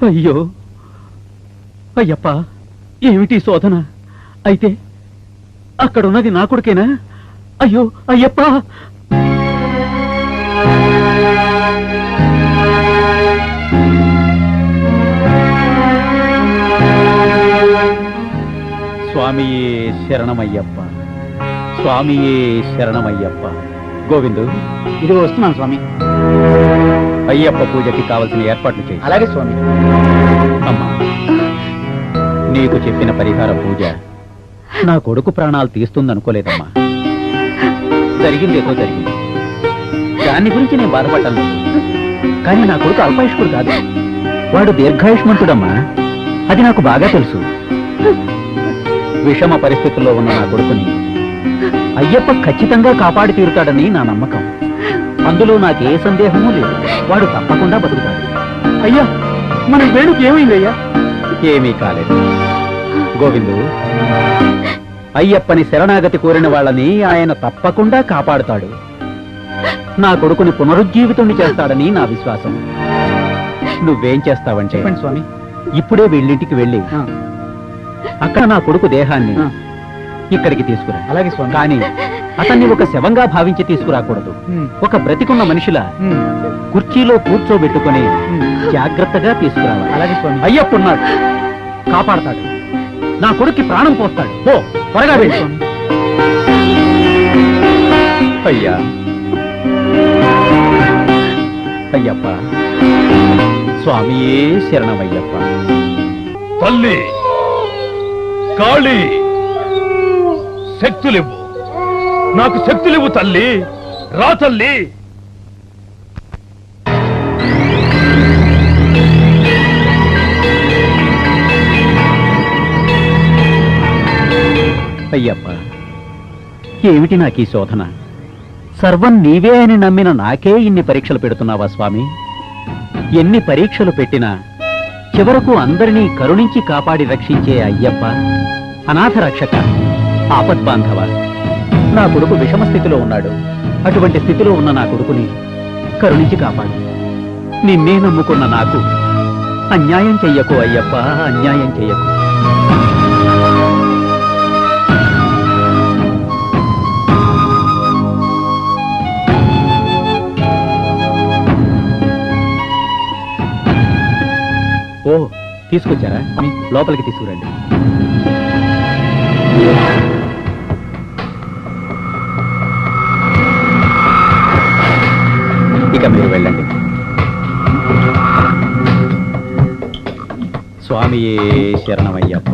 Speaker 1: అయ్యో, అయ్యప్ప, ఏమిటి శోధన? అయితే అక్కడున్నది నా కొడుకేనా? అయ్యో అయ్యప్ప. స్వామియే శరణమయ్యప్ప, స్వామియే శరణమయ్యప్ప. గోవిందు,
Speaker 3: ఇది వస్తున్నాను స్వామి.
Speaker 1: అయ్యప్ప పూజకి కావలసిన ఏర్పాట్లు చేయి.
Speaker 3: అలాగే స్వామి.
Speaker 1: అమ్మా, నీకు చెప్పిన పరిహార పూజ నా కొడుకు ప్రాణాలు తీస్తుందనుకోలేదమ్మా. జరిగిందేదో జరిగింది. దాని గురించి నేను బాధపడ్డాను. కానీ నా కొడుకు అల్పాయుష్కుడు కాదు, వాడు దీర్ఘాయుష్మంతుడమ్మా. అది నాకు బాగా తెలుసు. విషమ పరిస్థితుల్లో ఉన్న నా కొడుకుని అయ్యప్ప ఖచ్చితంగా కాపాడి తీరుతాడని నా నమ్మకం. అందులో నాకే సందేహమూ లేదు. వాడు తప్పకుండా బతుకుతాడు.
Speaker 3: అయ్యా, మన వేణుకి ఏమైందయ్యా?
Speaker 1: ఏమీ కాలేదు గోవిందు. అయ్యప్పని శరణాగతి కోరిన వాళ్ళని ఆయన తప్పకుండా కాపాడుతాడు. నా కొడుకుని పునరుజ్జీవితుణ్ణి చేస్తాడని నా విశ్వాసం. నువ్వేం చేస్తావంటే,
Speaker 3: చెప్పండి స్వామి.
Speaker 1: ఇప్పుడే వీళ్ళింటికి వెళ్ళి అక్కడ నా కొడుకు దేహాన్ని ఇక్కడికి తీసుకురా.
Speaker 3: అలాగే స్వామి.
Speaker 1: కానీ అతన్ని ఒక శవంగా భావించి తీసుకురాకూడదు. ఒక బ్రతికున్న మనిషిలా కుర్చీలో కూర్చోబెట్టుకుని జాగ్రత్తగా తీసుకురావాలి.
Speaker 3: అలాగే స్వామి.
Speaker 1: అయ్యప్ప ఉన్నాడు, కాపాడతాడు. నా కొడుక్కి ప్రాణం పోస్తాడు. ఓ త్వరగా వెళ్ళి. అయ్యా, అయ్యప్ప, స్వామియే శరణమయ్యప్ప.
Speaker 2: తల్లి కాళీ, శక్తులివ్వు, నాకు శక్తులివ్వు తల్లి. రా తల్లి.
Speaker 1: అయ్యప్ప, ఏమిటి నాకు ఈ శోధన? సర్వం నీవే అని నమ్మిన నాకే ఇన్ని పరీక్షలు పెడుతున్నావా స్వామి? ఎన్ని పరీక్షలు పెట్టినా చివరకు అందరినీ కరుణించి కాపాడి రక్షించే అయ్యప్ప, అనాథ రక్షక, ఆపద్బాంధవ. నా కొడుకు విషమ స్థితిలో ఉన్నాడు. అటువంటి స్థితిలో ఉన్న నా కొడుకుని కరుణించి కాపాడు. నిన్నే నమ్ముకున్న నాకు అన్యాయం చెయ్యకు అయ్యప్ప, అన్యాయం చెయ్యకు. ఓ, తీసుకొచ్చారా? లోపలికి తీసుకురండి. ఇక మీరు వెళ్ళండి. స్వామియే శరణమయ్యప్ప.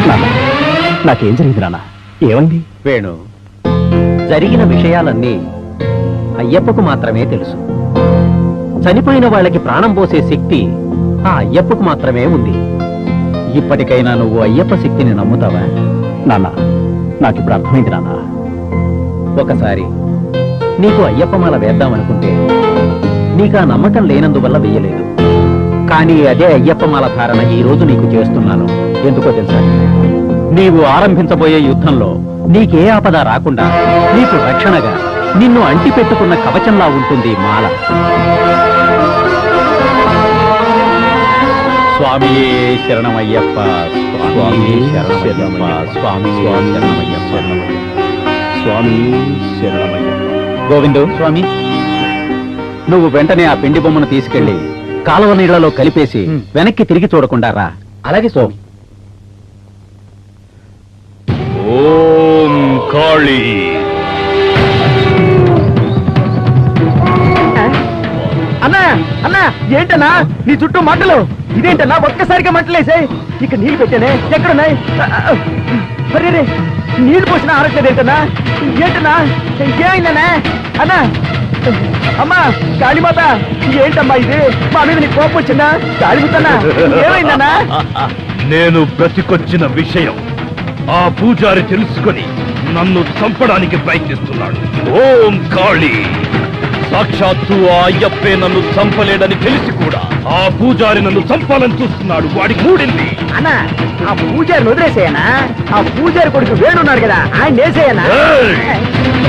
Speaker 3: నాన్న, నాకేం జరిగింది నాన్న? ఏమైంది?
Speaker 1: వేణు, జరిగిన విషయాలన్నీ అయ్యప్పకు మాత్రమే తెలుసు. చనిపోయిన వాళ్ళకి ప్రాణం పోసే శక్తి ఆ అయ్యప్పకు మాత్రమే ఉంది. ఇప్పటికైనా నువ్వు అయ్యప్ప శక్తిని నమ్ముతావా?
Speaker 3: నాన్న, నాకిప్పుడు అర్థమైంది నాన్న.
Speaker 1: ఒకసారి నీకు అయ్యప్పమాల వేద్దామనుకుంటే నీకు ఆ నమ్మకం లేనందువల్ల వెయ్యలేదు. కానీ అదే అయ్యప్పమాల ధారణ ఈ రోజు నీకు చేస్తున్నాను. ఎందుకో తెలుసా? నీవు ఆరంభించబోయే యుద్ధంలో నీకే ఆపద రాకుండా నీకు రక్షణగా నిన్ను అంటి పెట్టుకున్న కవచంలా ఉంటుంది మాల. స్వామియే శరణమయ్యప్ప, స్వామియే శరణమయ్యప్ప, స్వామియే శరణమయ్యప్ప,
Speaker 3: స్వామి శరణమయ్య.
Speaker 1: గోవిందు స్వామి, నువ్వు వెంటనే ఆ పిండి బొమ్మను తీసుకెళ్లి కాలువ నీళ్లలో కలిపేసి వెనక్కి తిరిగి చూడకుండా రా. అలాగే స్వామి.
Speaker 2: ఓం కాళీ.
Speaker 3: అన్నా అన్నా, ఏంటన్నా నీ చుట్టూ మంటలు? ఇదేంటన్నా ఒక్కసారిగా మంటలేసాయి? ఇక నీళ్లు పెట్టానే, ఎక్కడున్నాయి? అరే, నీళ్లు పోసిన ఆరట్లేదేంటన్నా? ఏంటన్నా, ఏమైందన్నా? అన్నా, అమ్మా కాళీమాత, ఏంటమ్మా ఇది? మా మీద నీకు కోపం వచ్చిందా? కాళీమాతన్నా, ఏమైందన్నా?
Speaker 2: నేను బ్రతికొచ్చిన విషయం ఆ పూజారి తెలుసుకొని నన్ను చంపడానికి ప్రయత్నిస్తున్నాడు. ఓం కాళీ. సాక్షాత్తు ఆ అయ్యప్పే నన్ను చంపలేడని తెలిసి కూడా ఆ పూజారి నన్ను చంపాలని చూస్తున్నాడు. వాడికి మూడింది.
Speaker 3: అన్నా, ఆ పూజారిని వదిలేసేయనా? ఆ పూజారి కొడుకు వేణున్నాడు కదా, ఆయన వేసేయనా?
Speaker 2: ఏయ్!